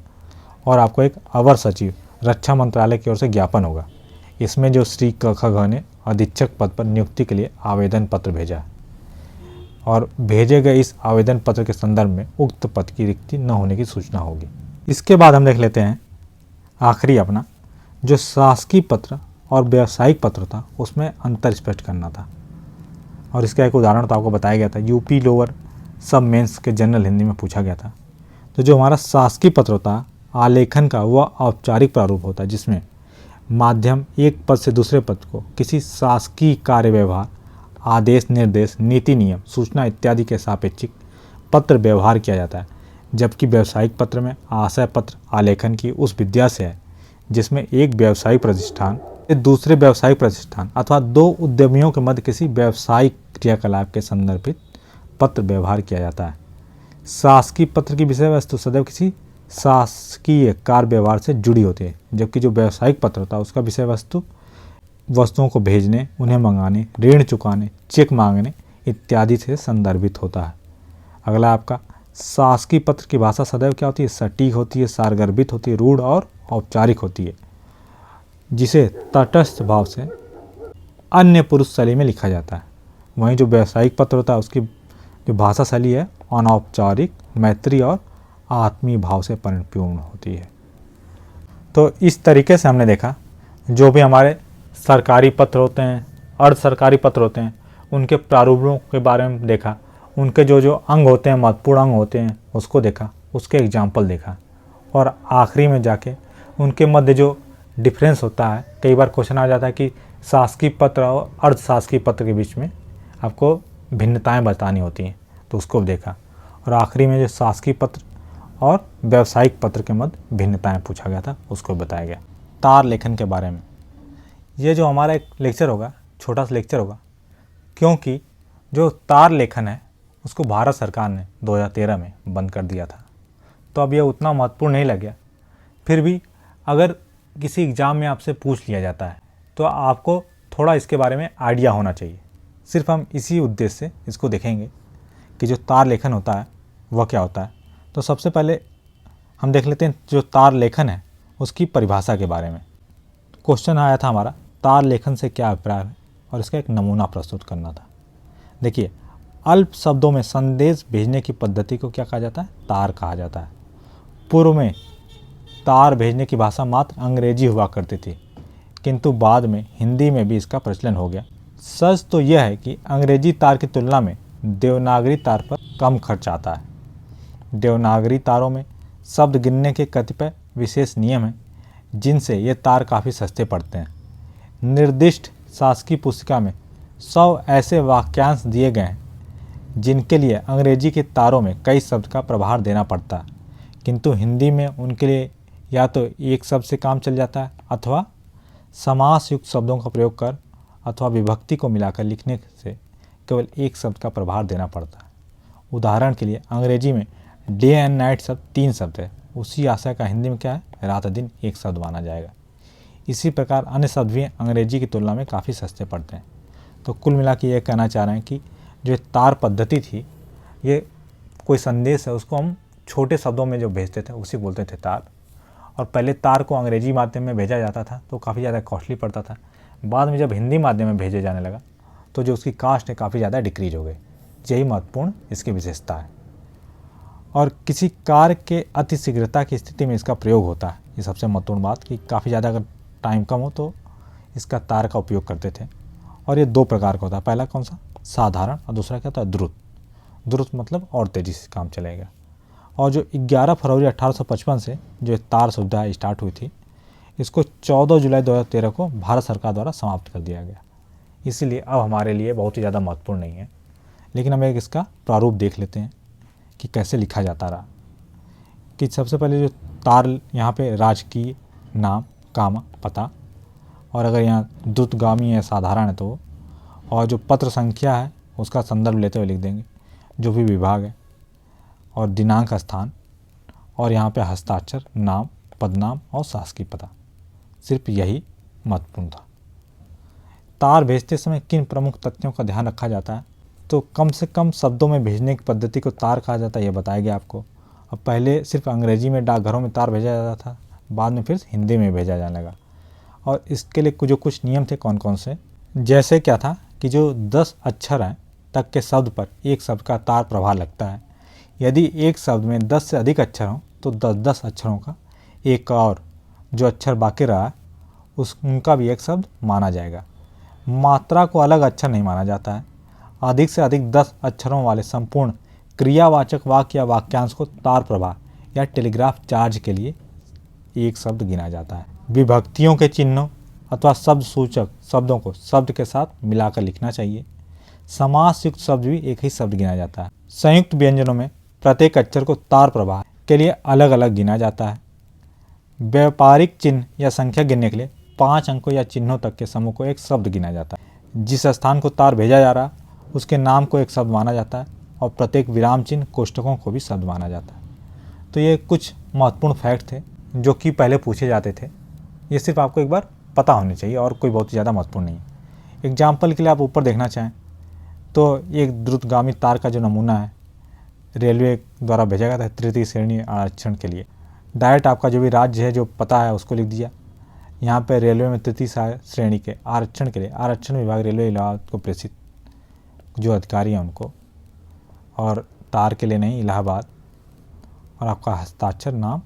और आपको एक अवर सचिव रक्षा मंत्रालय की ओर से ज्ञापन होगा। इसमें जो श्री क ख ग ने अधीक्षक पद पर नियुक्ति के लिए आवेदन पत्र भेजा और भेजे गए इस आवेदन पत्र के संदर्भ में उक्त पद की रिक्ति न होने की सूचना होगी। इसके बाद हम देख लेते हैं आखिरी अपना जो शासकीय पत्र और व्यावसायिक पत्र था उसमें अंतर स्पष्ट करना था, और इसका एक उदाहरण तो आपको बताया गया था, यूपी लोअर सब मेंस के जनरल हिंदी में पूछा गया था। तो जो हमारा शासकीय पत्र होता है आलेखन का वह औपचारिक प्रारूप होता है, जिसमें माध्यम एक पद से दूसरे पद को किसी शासकीय कार्य व्यवहार, आदेश, निर्देश, नीति, नियम, सूचना इत्यादि के सापेक्षिक पत्र व्यवहार किया जाता है। जबकि व्यावसायिक पत्र में आशय पत्र आलेखन की उस विद्या से है जिसमें एक व्यावसायिक प्रतिष्ठान दूसरे व्यावसायिक प्रतिष्ठान अथवा दो उद्यमियों के मध्य किसी व्यावसायिक क्रियाकलाप के संदर्भित पत्र व्यवहार किया जाता है। शासकीय पत्र की विषय वस्तु सदैव किसी शासकीय कार्य व्यवहार से जुड़ी होती है, जबकि जो व्यावसायिक पत्र होता है उसका विषय वस्तु वस्तुओं को भेजने, उन्हें मंगाने, ऋण चुकाने, चेक मांगने इत्यादि से संदर्भित होता है। अगला आपका शासकीय पत्र की भाषा सदैव क्या होती है, सटीक होती है, सारगर्भित होती है, रूढ़ और औपचारिक होती है, जिसे तटस्थ भाव से अन्य पुरुष शैली में लिखा जाता है। वहीं जो व्यावसायिक पत्र होता है उसकी जो भाषा शैली है अनौपचारिक, मैत्री और आत्मीय भाव से परिपूर्ण होती है। तो इस तरीके से हमने देखा जो भी हमारे सरकारी पत्र होते हैं, अर्ध सरकारी पत्र होते हैं, उनके प्रारूपों के बारे में देखा, उनके जो जो अंग होते हैं, महत्वपूर्ण अंग होते हैं उसको देखा, उसके एग्जाम्पल देखा, और आखिरी में जाके उनके मध्य जो डिफरेंस होता है, कई बार क्वेश्चन आ जाता है कि शासकीय पत्र और अर्ध शासकीय पत्र के बीच में आपको भिन्नताएं बतानी होती हैं, तो उसको देखा, और आखिरी में जो शासकीय पत्र और व्यावसायिक पत्र के मध्य भिन्नताएं पूछा गया था उसको बताया गया। तार लेखन के बारे में ये जो हमारा एक लेक्चर होगा, छोटा सा लेक्चर होगा, क्योंकि जो तार लेखन है उसको भारत सरकार ने 2013 में बंद कर दिया था। तो तो अब यह उतना महत्वपूर्ण नहीं लग गया। फिर भी अगर किसी एग्ज़ाम में आपसे पूछ लिया जाता है तो आपको थोड़ा इसके बारे में आइडिया होना चाहिए। सिर्फ हम इसी उद्देश्य से इसको देखेंगे कि जो तार लेखन होता है वह क्या होता है। तो सबसे पहले हम देख लेते हैं जो तार लेखन है उसकी परिभाषा के बारे में। क्वेश्चन आया था हमारा, तार लेखन से क्या अभिप्राय है, और इसका एक नमूना प्रस्तुत करना था। देखिए, अल्प शब्दों में संदेश भेजने की पद्धति को क्या कहा जाता है? तार कहा जाता है। पूर्व में तार भेजने की भाषा मात्र अंग्रेजी हुआ करती थी, किंतु बाद में हिंदी में भी इसका प्रचलन हो गया। सच तो यह है कि अंग्रेजी तार की तुलना में देवनागरी तार पर कम खर्च आता है। देवनागरी तारों में शब्द गिनने के कतिपय विशेष नियम हैं, जिनसे ये तार काफ़ी सस्ते पड़ते हैं। निर्दिष्ट शासकीय पुस्तिका में 100 ऐसे वाक्यांश दिए गए हैं जिनके लिए अंग्रेजी के तारों में कई शब्द का प्रभार देना पड़ता है, किंतु हिंदी में उनके लिए या तो एक शब्द से काम चल जाता है अथवा समास युक्त शब्दों का प्रयोग कर अथवा विभक्ति को मिलाकर लिखने से केवल एक शब्द का प्रभार देना पड़ता है। उदाहरण के लिए अंग्रेजी में डे एंड नाइट शब्द 3 शब्द है, उसी आशय का हिंदी में क्या है? रात दिन 1 शब्द माना जाएगा। इसी प्रकार अन्य शब्द भी अंग्रेजी की तुलना में काफ़ी सस्ते पड़ते हैं। तो कुल मिला के ये कहना चाह रहे हैं कि जो तार पद्धति थी, ये कोई संदेश है उसको हम छोटे शब्दों में जो भेजते थे उसी बोलते थे तार। और पहले तार को अंग्रेजी माध्यम में भेजा जाता था तो काफ़ी ज़्यादा कॉस्टली पड़ता था। बाद में जब हिंदी माध्यम में भेजे जाने लगा तो जो उसकी कास्ट है काफ़ी ज़्यादा डिक्रीज हो गई। यही महत्वपूर्ण इसकी विशेषता है। और किसी कार्य के अति शीघ्रता की स्थिति में इसका प्रयोग होता है। ये सबसे महत्वपूर्ण बात कि काफ़ी ज़्यादा अगर टाइम कम हो तो इसका तार का उपयोग करते थे। और ये 2 प्रकार का होता है। पहला कौन सा? साधारण, और दूसरा क्या होता है? द्रुत। द्रुत मतलब और तेज़ी से काम चलेगा। और जो 11 फरवरी 1855 से जो तार सुविधा स्टार्ट हुई थी, इसको 14 जुलाई 2013 को भारत सरकार द्वारा समाप्त कर दिया गया। इसीलिए अब हमारे लिए बहुत ही ज़्यादा महत्वपूर्ण नहीं है। लेकिन हम एक इसका प्रारूप देख लेते हैं कि कैसे लिखा जाता रहा। कि सबसे पहले जो तार यहाँ पे राजकीय, नाम, कामा, पता, और अगर यहाँ द्रुतगामी या साधारण है तो, और जो पत्र संख्या है उसका संदर्भ लेते हुए लिख देंगे, जो भी विभाग है, और दिनांक, स्थान, और यहाँ पे हस्ताक्षर, नाम, पदनाम और शासकीय पता। सिर्फ यही महत्वपूर्ण था। तार भेजते समय किन प्रमुख तथ्यों का ध्यान रखा जाता है? तो कम से कम शब्दों में भेजने की पद्धति को तार कहा जाता है, यह बताया गया आपको। अब पहले सिर्फ अंग्रेजी में डाकघरों में तार भेजा जाता था, बाद में फिर हिंदी में भेजा जाने लगा। और इसके लिए जो कुछ नियम थे कौन कौन से, जैसे क्या था कि जो 10 अक्षर हैं तक के शब्द पर एक शब्द का तार प्रभार लगता है। यदि एक शब्द में 10 से अधिक अक्षर हों तो 10-10 अक्षरों का एक और जो अक्षर बाकी रहा उनका भी एक शब्द माना जाएगा। मात्रा को अलग अक्षर नहीं माना जाता है। अधिक से अधिक 10 अक्षरों वाले संपूर्ण क्रियावाचक वाक्य या वाक्यांश को तार प्रभार या टेलीग्राफ चार्ज के लिए एक शब्द गिना जाता है। विभक्तियों के चिन्हों अथवा शब्द सूचक शब्दों को शब्द के साथ मिलाकर लिखना चाहिए। समास युक्त शब्द भी एक ही शब्द गिना जाता है। संयुक्त व्यंजनों में प्रत्येक अक्षर को तार प्रभार के लिए अलग अलग गिना जाता है। व्यापारिक चिन्ह या संख्या गिनने के लिए 5 अंकों या चिन्हों तक के समूह को एक शब्द गिना जाता है। जिस स्थान को तार भेजा जा रहा उसके नाम को एक शब्द माना जाता है, और प्रत्येक विराम चिन्ह कोष्ठकों को भी शब्द माना जाता है। तो ये कुछ महत्वपूर्ण फैक्ट थे जो कि पहले पूछे जाते थे। ये सिर्फ आपको एक बार पता होनी चाहिए और कोई बहुत ही ज़्यादा महत्वपूर्ण नहीं है। एग्जाम्पल के लिए आप ऊपर देखना चाहें तो एक द्रुतगामी तार का जो नमूना है रेलवे द्वारा भेजा गया था तृतीय श्रेणी आरक्षण के लिए। डायरेक्ट आपका जो भी राज्य है जो पता है उसको लिख दिया। यहाँ पे रेलवे में तृतीय श्रेणी के आरक्षण के लिए आरक्षण विभाग रेलवे इलाहाबाद को प्रेषित जो अधिकारी हैं उनको, और तार के लिए नहीं इलाहाबाद, और आपका हस्ताक्षर, नाम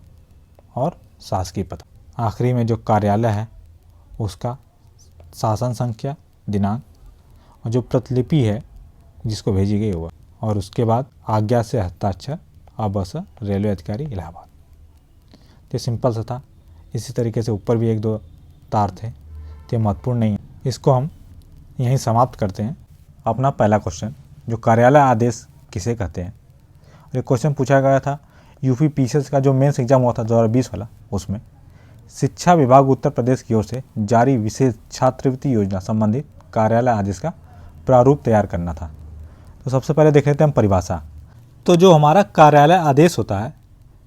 और शासकीय पता। आखिरी में जो कार्यालय है उसका शासन संख्या, दिनांक, और जो प्रतिलिपि है जिसको भेजी गई होगा, और उसके बाद आज्ञा से हस्ताक्षर, अवसर रेलवे अधिकारी इलाहाबाद। तो सिंपल सा था। इसी तरीके से ऊपर भी 1-2 तार थे, तो महत्वपूर्ण नहीं है। इसको हम यहीं समाप्त करते हैं। अपना पहला क्वेश्चन, जो कार्यालय आदेश किसे कहते हैं। ये क्वेश्चन पूछा गया था यूपी पीसीएस का जो मेंस एग्जाम हुआ था 2020 वाला, उसमें शिक्षा विभाग उत्तर प्रदेश की ओर से जारी विशेष छात्रवृत्ति योजना संबंधित कार्यालय आदेश का प्रारूप तैयार करना था। तो सबसे पहले देख लेते हैं हम परिभाषा। तो जो हमारा कार्यालय आदेश होता है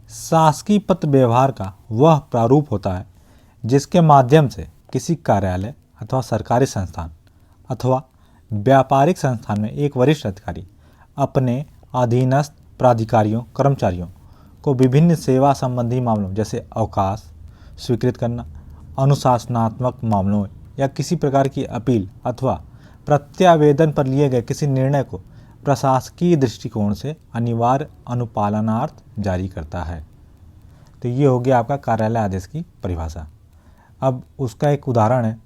शासकीय पत्र व्यवहार का वह प्रारूप होता है जिसके माध्यम से किसी कार्यालय अथवा सरकारी संस्थान अथवा व्यापारिक संस्थान में एक वरिष्ठ अधिकारी अपने अधीनस्थ प्राधिकारियों कर्मचारियों को विभिन्न सेवा संबंधी मामलों जैसे अवकाश स्वीकृत करना, अनुशासनात्मक मामलों या किसी प्रकार की अपील अथवा प्रत्यावेदन पर लिए गए किसी निर्णय को प्रशासकीय दृष्टिकोण से अनिवार्य अनुपालनार्थ जारी करता है। तो ये हो गया आपका कार्यालय आदेश की परिभाषा। अब उसका एक उदाहरण है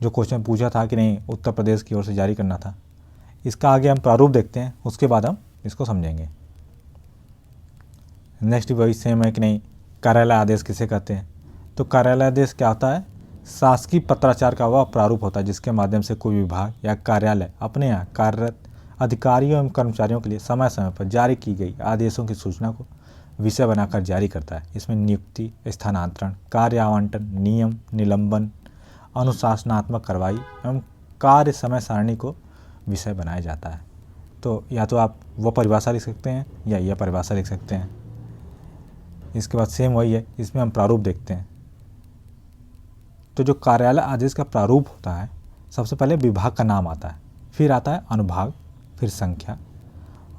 जो क्वेश्चन पूछा था कि नहीं उत्तर प्रदेश की ओर से जारी करना था। इसका आगे हम प्रारूप देखते हैं, उसके बाद हम इसको समझेंगे। नेक्स्ट वही सेम है कि नहीं कार्यालय आदेश किसे कहते हैं। तो कार्यालय आदेश क्या होता है? शासकीय पत्राचार का वह प्रारूप होता है जिसके माध्यम से कोई विभाग या कार्यालय अपने यहाँ कार्यरत अधिकारियों एवं कर्मचारियों के लिए समय समय पर जारी की गई आदेशों की सूचना को विषय बनाकर जारी करता है। इसमें नियुक्ति, स्थानांतरण, कार्य आवंटन, नियम, निलंबन, अनुशासनात्मक कार्रवाई एवं कार्य समय सारणी को विषय बनाया जाता है। तो या तो आप वो परिभाषा लिख सकते हैं या यह परिभाषा लिख सकते हैं। इसके बाद सेम वही है, इसमें हम प्रारूप देखते हैं। तो जो कार्यालय आदेश का प्रारूप होता है, सबसे पहले विभाग का नाम आता है, फिर आता है अनुभाग, फिर संख्या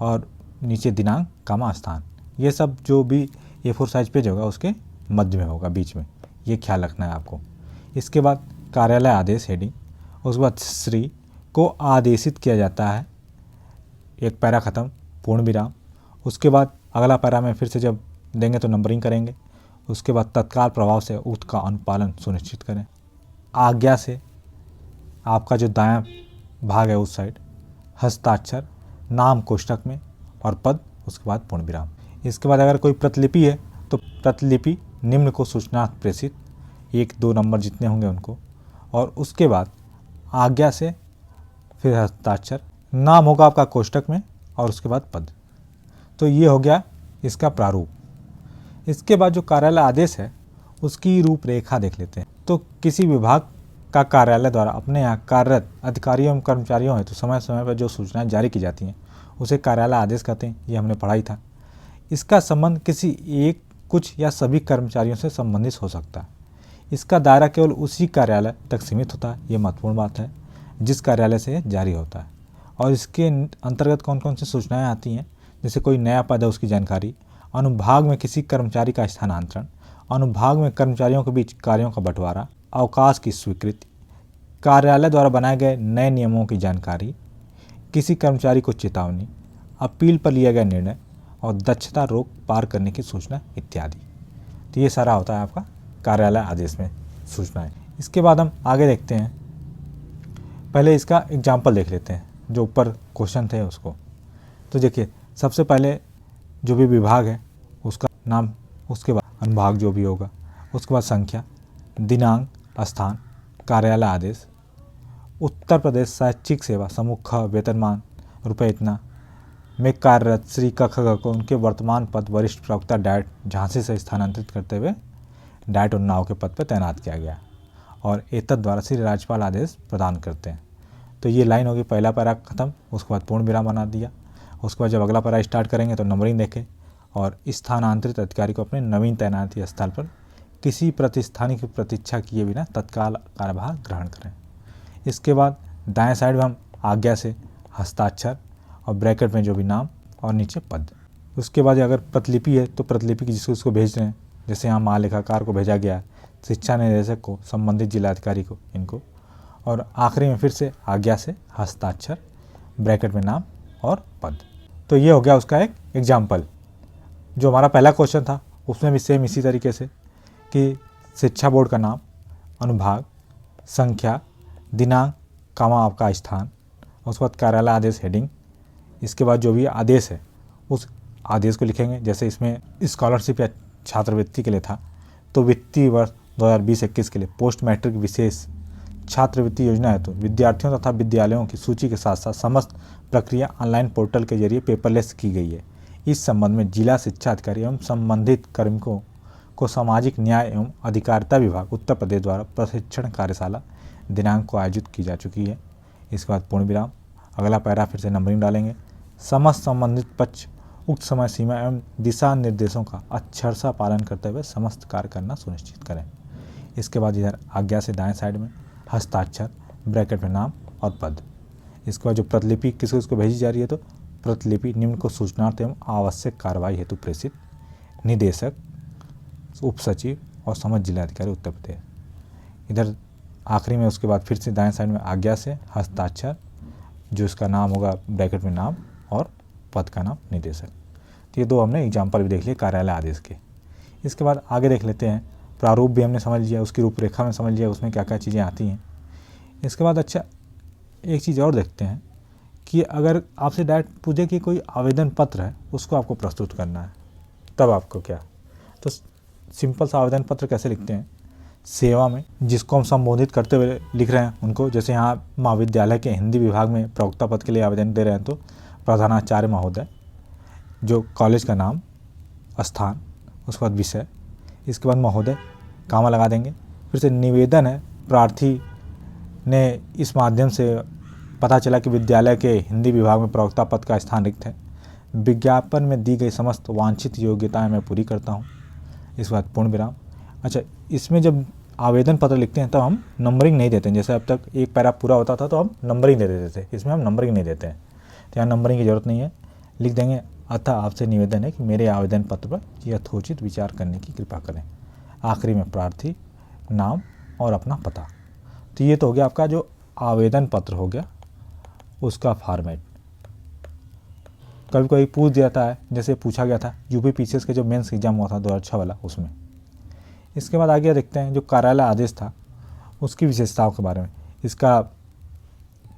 और नीचे दिनांक, कमा, स्थान। ये सब जो भी A4 साइज पेज होगा उसके मध्य में होगा, बीच में, ये ख्याल रखना है आपको। इसके बाद कार्यालय आदेश हेडिंग, उसके बाद श्री को आदेशित किया जाता है, एक पैरा ख़त्म, पूर्ण विराम। उसके बाद अगला पैरा में फिर से जब देंगे तो नंबरिंग करेंगे। उसके बाद तत्काल प्रभाव से उक्त का अनुपालन सुनिश्चित करें। आज्ञा से आपका जो दायां भाग है उस साइड, हस्ताक्षर, नाम कोष्ठक में और पद, उसके बाद पूर्ण विराम। इसके बाद अगर कोई प्रतिलिपि है तो प्रतिलिपि निम्न को सूचना प्रेषित, 1-2 नंबर जितने होंगे उनको, और उसके बाद आज्ञा से फिर हस्ताक्षर, नाम होगा आपका कोष्ठक में और उसके बाद पद। तो ये हो गया इसका प्रारूप। इसके बाद जो कार्यालय आदेश है उसकी रूपरेखा देख लेते हैं। तो किसी विभाग का कार्यालय द्वारा अपने यहाँ कार्यरत अधिकारियों एवं कर्मचारियों है तो समय समय पर जो सूचनाएं जारी की जाती हैं उसे कार्यालय आदेश कहते हैं। ये हमने पढ़ा ही था। इसका संबंध किसी एक, कुछ या सभी कर्मचारियों से संबंधित हो सकता है। इसका दायरा केवल उसी कार्यालय तक सीमित होता है, ये महत्वपूर्ण बात है, जिस कार्यालय से जारी होता है। और इसके अंतर्गत कौन कौन सी सूचनाएँ आती हैं, जैसे कोई नया पद है उसकी जानकारी, अनुभाग में किसी कर्मचारी का स्थानांतरण, अनुभाग में कर्मचारियों के बीच कार्यों का बंटवारा, अवकाश की स्वीकृति, कार्यालय द्वारा बनाए गए नए नियमों की जानकारी, किसी कर्मचारी को चेतावनी, अपील पर लिया गया निर्णय और दक्षता रोक पार करने की सूचना इत्यादि। तो ये सारा होता है आपका कार्यालय आदेश में सूचनाएं। इसके बाद हम आगे देखते हैं। पहले इसका एग्जाम्पल देख लेते हैं, जो ऊपर क्वेश्चन थे उसको। तो देखिए, सबसे पहले जो भी विभाग है उसका नाम, उसके बाद अनुभाग जो भी होगा, उसके बाद संख्या, दिनांक, स्थान, कार्यालय आदेश, उत्तर प्रदेश शैक्षिक सेवा समूह ख, वेतनमान रुपये इतना में कार्यरत श्री क ख ग को उनके वर्तमान पद वरिष्ठ प्रवक्ता डायट झांसी से स्थानांतरित करते हुए डायट उन्नाव के पद पर तैनात किया गया और एतद द्वारा श्री राज्यपाल आदेश प्रदान करते हैं। तो ये लाइन होगी, पहला पैरा खत्म, उसके बाद पूर्ण विराम बना दिया। उसके बाद जब अगला पैरा स्टार्ट करेंगे तो नंबरिंग देखें और स्थानांतरित अधिकारी को अपने नवीन तैनाती स्थल पर किसी प्रतिस्थानी की प्रतीक्षा किए बिना तत्काल कार्यभार ग्रहण करें। इसके बाद दाएं साइड में हम आज्ञा से हस्ताक्षर और ब्रैकेट में जो भी नाम और नीचे पद। उसके बाद अगर प्रतिलिपि है तो प्रतिलिपि की जिसको उसको भेज रहे हैं, जैसे यहाँ महालेखाकार को भेजा गया है, शिक्षा निदेशक को, संबंधित जिलाधिकारी को, इनको। और आखिरी में फिर से आज्ञा से हस्ताक्षर, ब्रैकेट में नाम और पद। तो ये हो गया उसका एक एग्जाम्पल। जो हमारा पहला क्वेश्चन था उसमें भी सेम इसी तरीके से कि शिक्षा बोर्ड का नाम, अनुभाग, संख्या, दिनांक, कमा आपका स्थान, उसके बाद कार्यालय आदेश हेडिंग। इसके बाद जो भी आदेश है उस आदेश को लिखेंगे। जैसे इसमें स्कॉलरशिप या छात्रवृत्ति के लिए था तो वित्तीय वर्ष 2020-21 के लिए पोस्ट मैट्रिक विशेष छात्रवृत्ति योजना है तो विद्यार्थियों तथा विद्यालयों की सूची के साथ साथ समस्त प्रक्रिया ऑनलाइन पोर्टल के जरिए पेपरलेस की गई है। इस संबंध में जिला शिक्षा अधिकारी एवं संबंधित कार्मिकों को सामाजिक न्याय एवं अधिकारिता विभाग उत्तर प्रदेश द्वारा प्रशिक्षण कार्यशाला दिनांक को आयोजित की जा चुकी है। इसके बाद पूर्ण विराम, अगला पैरा फिर से नंबरिंग डालेंगे। समस्त संबंधित पक्ष उक्त समय सीमा एवं दिशा निर्देशों का अक्षरशः पालन करते हुए समस्त कार्य करना सुनिश्चित करें। इसके बाद इधर आज्ञा से दाएं साइड में हस्ताक्षर, ब्रैकेट में नाम और पद। इसके बाद जो प्रतिलिपि किसको इसको भेजी जा रही है, तो प्रतिलिपि निम्न को सूचनार्थ एवं आवश्यक कार्रवाई हेतु प्रेषित, निदेशक, उप सचिव और समस्त जिलाधिकारी उत्तर प्रदेश। इधर आखिरी में उसके बाद फिर से दाएं साइड में आज्ञा से हस्ताक्षर, जो इसका नाम होगा ब्रैकेट में नाम और पद का नाम निदेशक। तो ये दो हमने एग्जाम्पल भी देख लिए कार्यालय आदेश के। इसके बाद आगे देख लेते हैं, प्रारूप भी हमने समझ लिया, उसकी रूपरेखा में समझ लिया उसमें क्या क्या चीज़ें आती हैं। इसके बाद अच्छा एक चीज़ और देखते हैं कि अगर आपसे डायरेक्ट पूछे कि कोई आवेदन पत्र है उसको आपको प्रस्तुत करना है, तब आपको क्या, तो सिंपल सा आवेदन पत्र कैसे लिखते हैं, सेवा में जिसको हम संबोधित करते हुए लिख रहे हैं उनको, जैसे यहाँ महाविद्यालय के हिंदी विभाग में प्रवक्ता पद के लिए आवेदन दे रहे हैं तो प्रधानाचार्य महोदय, जो कॉलेज का नाम, स्थान, उसके बाद विषय, इसके बाद महोदय कामा लगा देंगे। फिर से निवेदन है, प्रार्थी ने इस माध्यम से पता चला कि विद्यालय के हिंदी विभाग में प्रवक्ता पद का स्थान रिक्त है, विज्ञापन में दी गई समस्त वांछित योग्यताएं मैं पूरी करता हूँ। इसके बाद पूर्ण विराम। अच्छा, इसमें जब आवेदन पत्र लिखते हैं तब हम नंबरिंग नहीं देते हैं, जैसे अब तक एक पैरा पूरा होता था तो हम नंबरिंग दे देते थे, इसमें हम नंबरिंग नहीं देते हैं, तो यहाँ नंबरिंग की ज़रूरत नहीं है, लिख देंगे अतः आपसे निवेदन है कि मेरे आवेदन पत्र पर यथोचित विचार करने की कृपा करें। आखिरी में प्रार्थी, नाम और अपना पता। तो ये तो हो गया आपका जो आवेदन पत्र हो गया उसका फॉर्मेट। कभी कभी पूछ जाता है, जैसे पूछा गया था यूपी पीसीएस के जो मेंस एग्जाम हुआ था 2006 वाला, उसमें। इसके बाद आगे देखते हैं जो कार्यालय आदेश था उसकी विशेषताओं के बारे में, इसका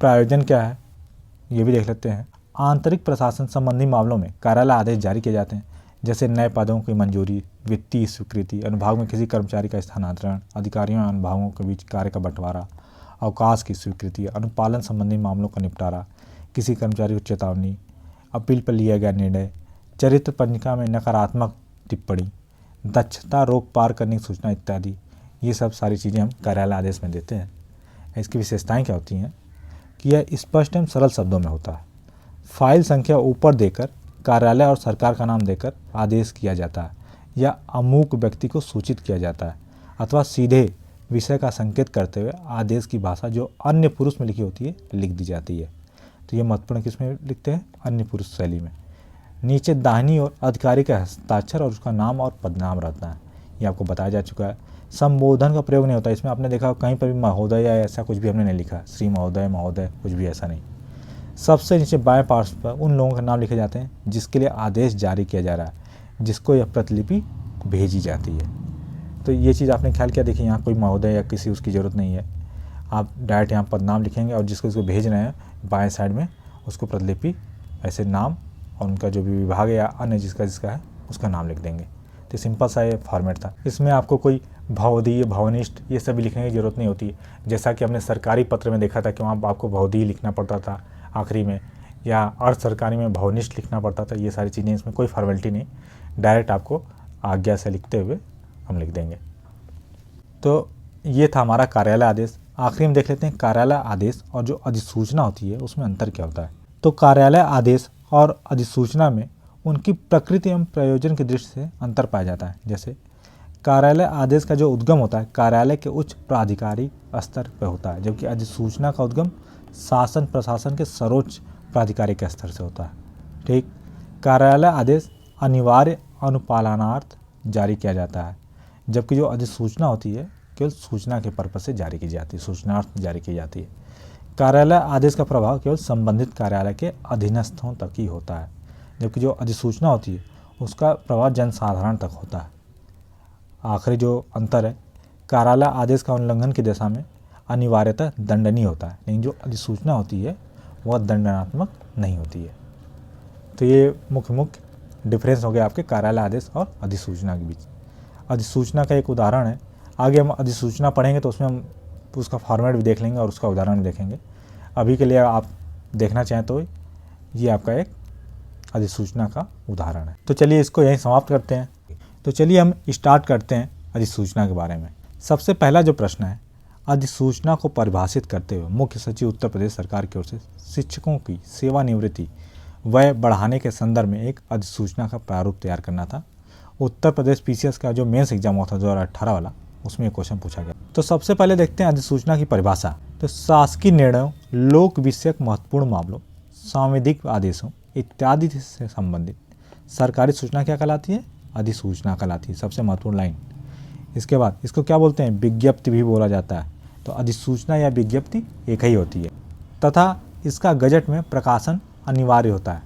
प्रयोजन क्या है ये भी देख लेते हैं। आंतरिक प्रशासन संबंधी मामलों में कार्यालय आदेश जारी किए जाते हैं, जैसे नए पदों की मंजूरी, वित्तीय स्वीकृति, अनुभाग में किसी कर्मचारी का स्थानांतरण, अधिकारियों और अनुभागों के बीच कार्य का बंटवारा, अवकाश की स्वीकृति, अनुपालन संबंधी मामलों का निपटारा, किसी कर्मचारी को चेतावनी, अपील पर लिया गया निर्णय, चरित्र पंजिका में नकारात्मक टिप्पणी, दक्षता रोक पार करने की सूचना इत्यादि, ये सब सारी चीज़ें हम कार्यालय आदेश में देते हैं। इसकी विशेषताएं क्या होती हैं कि यह स्पष्ट एवं सरल शब्दों में होता है, फाइल संख्या ऊपर देकर कार्यालय और सरकार का नाम देकर आदेश किया जाता है, या अमूक व्यक्ति को सूचित किया जाता है, अथवा सीधे विषय का संकेत करते हुए आदेश की भाषा जो अन्य पुरुष में लिखी होती है लिख दी जाती है। तो ये महत्वपूर्ण किस में लिखते हैं, अन्य पुरुष शैली में। नीचे दाहिनी ओर अधिकारी का हस्ताक्षर और उसका नाम और पदनाम रहता है, ये आपको बताया जा चुका है। संबोधन का प्रयोग नहीं होता इसमें, आपने देखा कहीं पर भी महोदय या ऐसा कुछ भी हमने नहीं लिखा, श्री महोदय, महोदय, कुछ भी ऐसा नहीं। सबसे नीचे बाएं पार्श्व पर उन लोगों के नाम लिखे जाते हैं जिसके लिए आदेश जारी किया जा रहा है, जिसको यह प्रतिलिपि भेजी जाती है। तो ये चीज़ आपने ख्याल किया, देखिए यहाँ कोई महोदय या किसी उसकी ज़रूरत नहीं है, आप डायरेक्ट यहाँ पदनाम लिखेंगे और जिसको इसको भेज रहे हैं बाएं साइड में उसको प्रतिलिपि ऐसे नाम और उनका जो भी विभाग है या अन्य जिसका है उसका नाम लिख देंगे। तो सिंपल सा ये फॉर्मेट था। इसमें आपको कोई भवदीय, भवनिष्ठ ये सब लिखने की ज़रूरत नहीं होती है, जैसा कि हमने सरकारी पत्र में देखा था कि वहाँ आपको भवदीय लिखना पड़ता था आखिरी में, या अर्ध सरकारी में भवनिष्ठ लिखना पड़ता था। ये सारी चीज़ें, इसमें कोई फॉर्मेलिटी नहीं, डायरेक्ट आपको आज्ञा से लिखते हुए हम लिख देंगे। तो ये था हमारा कार्यालय आदेश। आखिरी में देख लेते हैं कार्यालय आदेश और जो अधिसूचना होती है उसमें अंतर क्या होता है। तो कार्यालय आदेश और अधिसूचना में उनकी प्रकृति एवं प्रयोजन की दृष्टि से अंतर पाया जाता है। जैसे कार्यालय आदेश का जो उद्गम होता है कार्यालय के उच्च प्राधिकारी स्तर पर होता है, जबकि अधिसूचना का उद्गम शासन प्रशासन के सर्वोच्च प्राधिकारी के स्तर से होता है। ठीक, कार्यालय आदेश अनिवार्य अनुपालनार्थ जारी किया जाता है, जबकि जो अधिसूचना होती है केवल सूचना के पर्पज से जारी की जाती है, सूचनार्थ जारी की जाती है। कार्यालय आदेश का प्रभाव केवल संबंधित कार्यालय के अधीनस्थों तक ही होता है, जबकि जो अधिसूचना होती है उसका प्रभाव जनसाधारण तक होता है। आखिरी जो अंतर है, कार्यालय आदेश का उल्लंघन की दिशा में अनिवार्यतः दंडनीय होता है, लेकिन जो अधिसूचना होती है वह दंडनात्मक नहीं होती है। तो ये मुख्य डिफरेंस हो गया आपके कार्यालय आदेश और अधिसूचना के बीच। अधिसूचना का एक उदाहरण है, आगे हम अधिसूचना पढ़ेंगे तो उसमें हम उसका फॉर्मेट भी देख लेंगे और उसका उदाहरण भी देखेंगे। अभी के लिए आप देखना चाहें तो ये आपका एक अधिसूचना का उदाहरण है। तो चलिए इसको यहीं समाप्त करते हैं। तो चलिए हम स्टार्ट करते हैं अधिसूचना के बारे में। सबसे पहला जो प्रश्न है, अधिसूचना को परिभाषित करते हुए मुख्य सचिव उत्तर प्रदेश सरकार की ओर से शिक्षकों की सेवानिवृत्ति व्यय बढ़ाने के संदर्भ में एक अधिसूचना का प्रारूप तैयार करना था। उत्तर प्रदेश पीसीएस का जो मेंस एग्जाम हुआ था 2018 वाला, उसमें एक क्वेश्चन पूछा गया। तो सबसे पहले देखते हैं अधिसूचना की परिभाषा। तो शासकीय निर्णयों, लोक विषयक महत्वपूर्ण मामलों, सांविधिक आदेशों इत्यादि से संबंधित सरकारी सूचना क्या कहलाती है? अधिसूचना कहलाती है। सबसे महत्वपूर्ण लाइन। इसके बाद इसको क्या बोलते हैं? विज्ञप्ति भी बोला जाता है। तो अधिसूचना या विज्ञप्ति एक ही होती है तथा इसका गजट में प्रकाशन अनिवार्य होता है।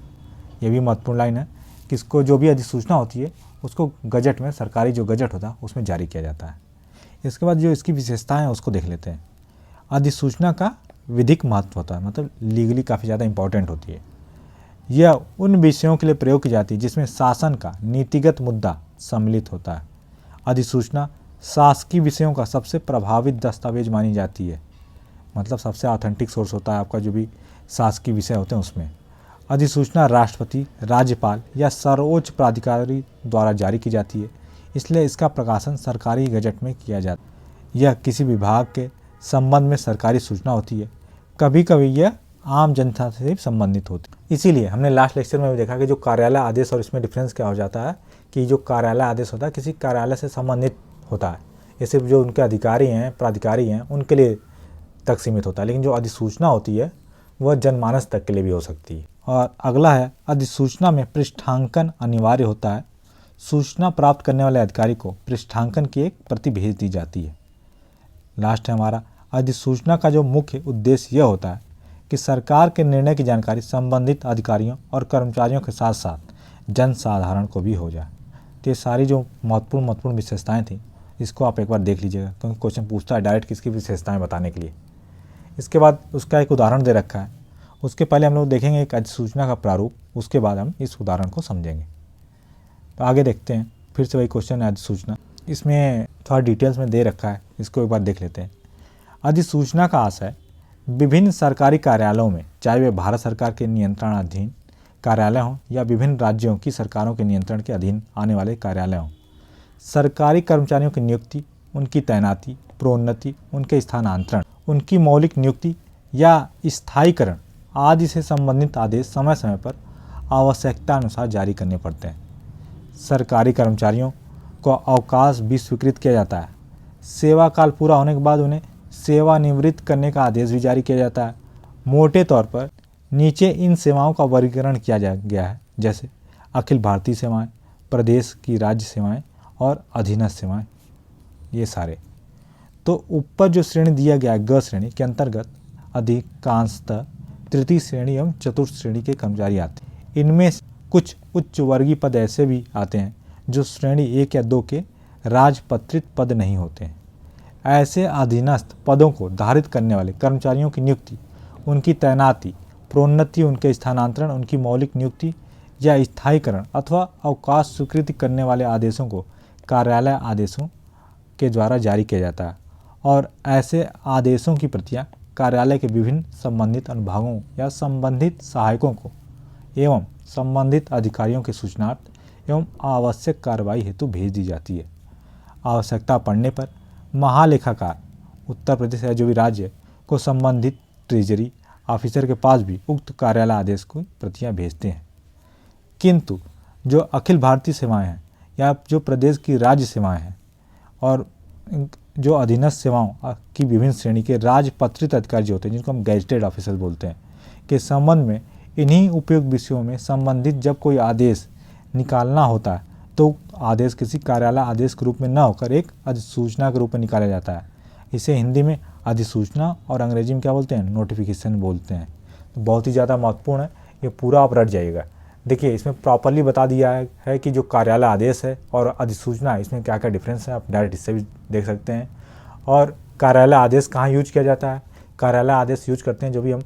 ये भी महत्वपूर्ण लाइन है कि इसको जो भी अधिसूचना होती है उसको गजट में, सरकारी जो गजट होता है उसमें जारी किया जाता है। इसके बाद जो इसकी विशेषताएं हैं उसको देख लेते हैं। अधिसूचना का विधिक महत्व होता है, मतलब लीगली काफ़ी ज़्यादा इंपॉर्टेंट होती है। यह उन विषयों के लिए प्रयोग की जाती है जिसमें शासन का नीतिगत मुद्दा सम्मिलित होता है। अधिसूचना शासकीय विषयों का सबसे प्रभावित दस्तावेज मानी जाती है, मतलब सबसे ऑथेंटिक सोर्स होता है आपका जो भी शासकीय विषय होते हैं उसमें। अधिसूचना राष्ट्रपति, राज्यपाल या सर्वोच्च प्राधिकारी द्वारा जारी की जाती है, इसलिए इसका प्रकाशन सरकारी गजट में किया जाता है। यह किसी विभाग के संबंध में सरकारी सूचना होती है। कभी कभी यह आम जनता से संबंधित होती है। इसीलिए हमने लास्ट लेक्चर में भी देखा कि जो कार्यालय आदेश और इसमें डिफरेंस क्या हो जाता है कि जो कार्यालय आदेश होता है किसी कार्यालय से संबंधित होता है, ये सिर्फ जो उनके अधिकारी हैं, प्राधिकारी हैं, उनके लिए तक सीमित होता है। लेकिन जो अधिसूचना होती है वह जनमानस तक के लिए भी हो सकती है। और अगला है, अधिसूचना में पृष्ठांकन अनिवार्य होता है। सूचना प्राप्त करने वाले अधिकारी को पृष्ठांकन की एक प्रति भेज दी जाती है। लास्ट है हमारा, अधिसूचना का जो मुख्य उद्देश्य यह होता है कि सरकार के निर्णय की जानकारी संबंधित अधिकारियों और कर्मचारियों के साथ साथ जन साधारण को भी हो जाए। तो ये सारी जो महत्वपूर्ण विशेषताएं थी इसको आप एक बार देख लीजिएगा, क्योंकि क्वेश्चन पूछता है डायरेक्ट किसकी विशेषताएं बताने के लिए। इसके बाद उसका एक उदाहरण दे रखा है। उसके पहले हम लोग देखेंगे एक अधिसूचना का प्रारूप, उसके बाद हम इस उदाहरण को समझेंगे। तो आगे देखते हैं, फिर से वही क्वेश्चन है अधिसूचना। इसमें थोड़ा डिटेल्स में दे रखा है, इसको एक बार देख लेते हैं। अधिसूचना का आशय विभिन्न सरकारी कार्यालयों में, चाहे वे भारत सरकार के नियंत्रणाधीन कार्यालय हों या विभिन्न राज्यों की सरकारों के नियंत्रण के अधीन आने वाले कार्यालय हों, सरकारी कर्मचारियों की नियुक्ति, उनकी तैनाती, प्रोन्नति, उनके स्थानांतरण, उनकी मौलिक नियुक्ति या स्थायीकरण आदि से संबंधित आदेश समय समय पर आवश्यकता अनुसार जारी करने पड़ते हैं। सरकारी कर्मचारियों को अवकाश भी स्वीकृत किया जाता है। सेवा काल पूरा होने के बाद उन्हें सेवानिवृत्त करने का आदेश भी जारी किया जाता है। मोटे तौर पर नीचे इन सेवाओं का वर्गीकरण किया गया है, जैसे अखिल भारतीय सेवाएं, प्रदेश की राज्य सेवाएं और अधीनस्थ सेवाएं। ये सारे तो ऊपर जो श्रेणी दिया गया है ग श्रेणी के अंतर्गत अधिकांशतः तृतीय श्रेणी एवं चतुर्थ श्रेणी के कर्मचारी आते हैं। इनमें कुछ उच्च वर्गीय पद ऐसे भी आते हैं जो श्रेणी 1 या 2 के राजपत्रित पद नहीं होते हैं। ऐसे अधीनस्थ पदों को धारित करने वाले कर्मचारियों की नियुक्ति, उनकी तैनाती, प्रोन्नति, उनके स्थानांतरण, उनकी मौलिक नियुक्ति या स्थायीकरण अथवा अवकाश स्वीकृति करने वाले आदेशों को कार्यालय आदेशों के द्वारा जारी किया जाता है और ऐसे आदेशों की प्रतियां कार्यालय के विभिन्न संबंधित अनुभागों या संबंधित सहायकों को एवं संबंधित अधिकारियों के सूचनार्थ एवं आवश्यक कार्रवाई हेतु भेज दी जाती है। आवश्यकता पड़ने पर महालेखाकार उत्तर प्रदेश या जो भी राज्य को संबंधित ट्रेजरी ऑफिसर के पास भी उक्त कार्यालय आदेश को प्रतियां भेजते हैं। किंतु जो अखिल भारतीय सेवाएं हैं या जो प्रदेश की राज्य सेवाएं हैं और जो अधीनस्थ सेवाओं की विभिन्न श्रेणी के राजपत्रित अधिकारी जो होते हैं, जिनको हम गैजेटेड ऑफिसर बोलते हैं, के संबंध में इन्हीं उपयुक्त विषयों में संबंधित जब कोई आदेश निकालना होता है तो आदेश किसी कार्यालय आदेश के रूप में न होकर एक अधिसूचना के रूप में निकाला जाता है। इसे हिंदी में अधिसूचना और अंग्रेजी में क्या बोलते हैं? नोटिफिकेशन बोलते हैं। तो बहुत ही ज़्यादा महत्वपूर्ण है, ये पूरा आप रट जाइएगा। देखिए इसमें प्रॉपरली बता दिया है कि जो कार्यालय आदेश है और अधिसूचना है इसमें क्या क्या डिफरेंस है, आप डायरेक्ट इससे भी देख सकते हैं। और कार्यालय आदेश कहाँ यूज किया जाता है? कार्यालय आदेश यूज करते हैं जो भी हम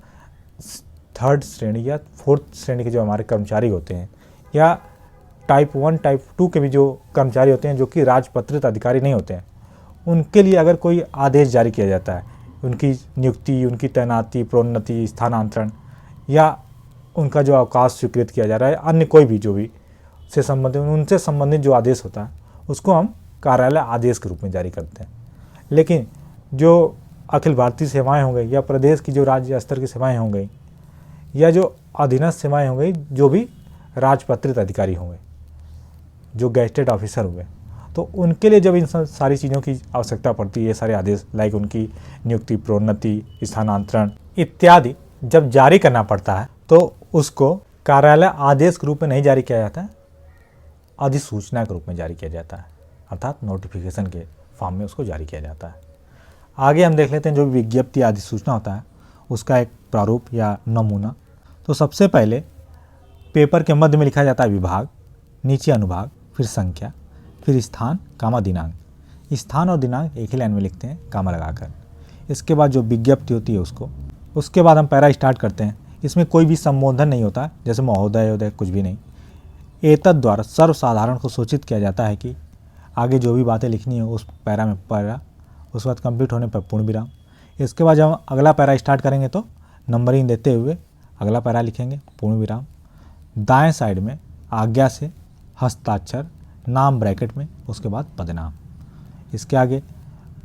3rd श्रेणी या 4th श्रेणी के जो हमारे कर्मचारी होते हैं या टाइप 1 टाइप 2 के भी जो कर्मचारी होते हैं जो कि राजपत्रित अधिकारी नहीं होते हैं, उनके लिए अगर कोई आदेश जारी किया जाता है, उनकी नियुक्ति, उनकी तैनाती, प्रोन्नति, स्थानांतरण या उनका जो अवकाश स्वीकृत किया जा रहा है, अन्य कोई भी जो भी से संबंधित उनसे संबंधित जो आदेश होता है उसको हम कार्यालय आदेश के रूप में जारी करते हैं। लेकिन जो अखिल भारतीय सेवाएं हो गई या प्रदेश की जो राज्य स्तर की सेवाएं हो गई या जो अधीनस्थ सेवाएं हो गई जो भी राजपत्रित अधिकारी होंगे, जो गैजेटेड ऑफिसर हुए, तो उनके लिए जब इन सारी चीज़ों की आवश्यकता पड़ती है, ये सारे आदेश लाइक उनकी नियुक्ति, प्रोन्नति, स्थानांतरण इत्यादि जब जारी करना पड़ता है तो उसको कार्यालय आदेश के रूप में नहीं जारी किया जाता है, अधिसूचना के रूप में जारी किया जाता है, अर्थात नोटिफिकेशन के फॉर्म में उसको जारी किया जाता है। आगे हम देख लेते हैं जो विज्ञप्ति अधिसूचना होता है उसका एक प्रारूप या नमूना। तो सबसे पहले पेपर के मध्य में लिखा जाता है विभाग, नीचे अनुभाग, फिर संख्या, फिर स्थान कामा दिनांक। स्थान और दिनांक एक ही लाइन में लिखते हैं कामा लगाकर। इसके बाद जो विज्ञप्ति होती है उसके बाद हम पैरा स्टार्ट करते हैं। इसमें कोई भी संबोधन नहीं होता, जैसे महोदय कुछ भी नहीं। एतद द्वारा सर्वसाधारण को सूचित किया जाता है कि आगे जो भी बातें लिखनी है उस पैरा में पैरा, उसके बाद कंप्लीट होने पर पूर्ण विराम। इसके बाद जब हम अगला पैरा स्टार्ट करेंगे तो नंबरिंग देते हुए अगला पैरा लिखेंगे, पूर्ण विराम। दाएं साइड में आज्ञा से हस्ताक्षर, नाम ब्रैकेट में, उसके बाद पदनाम। इसके आगे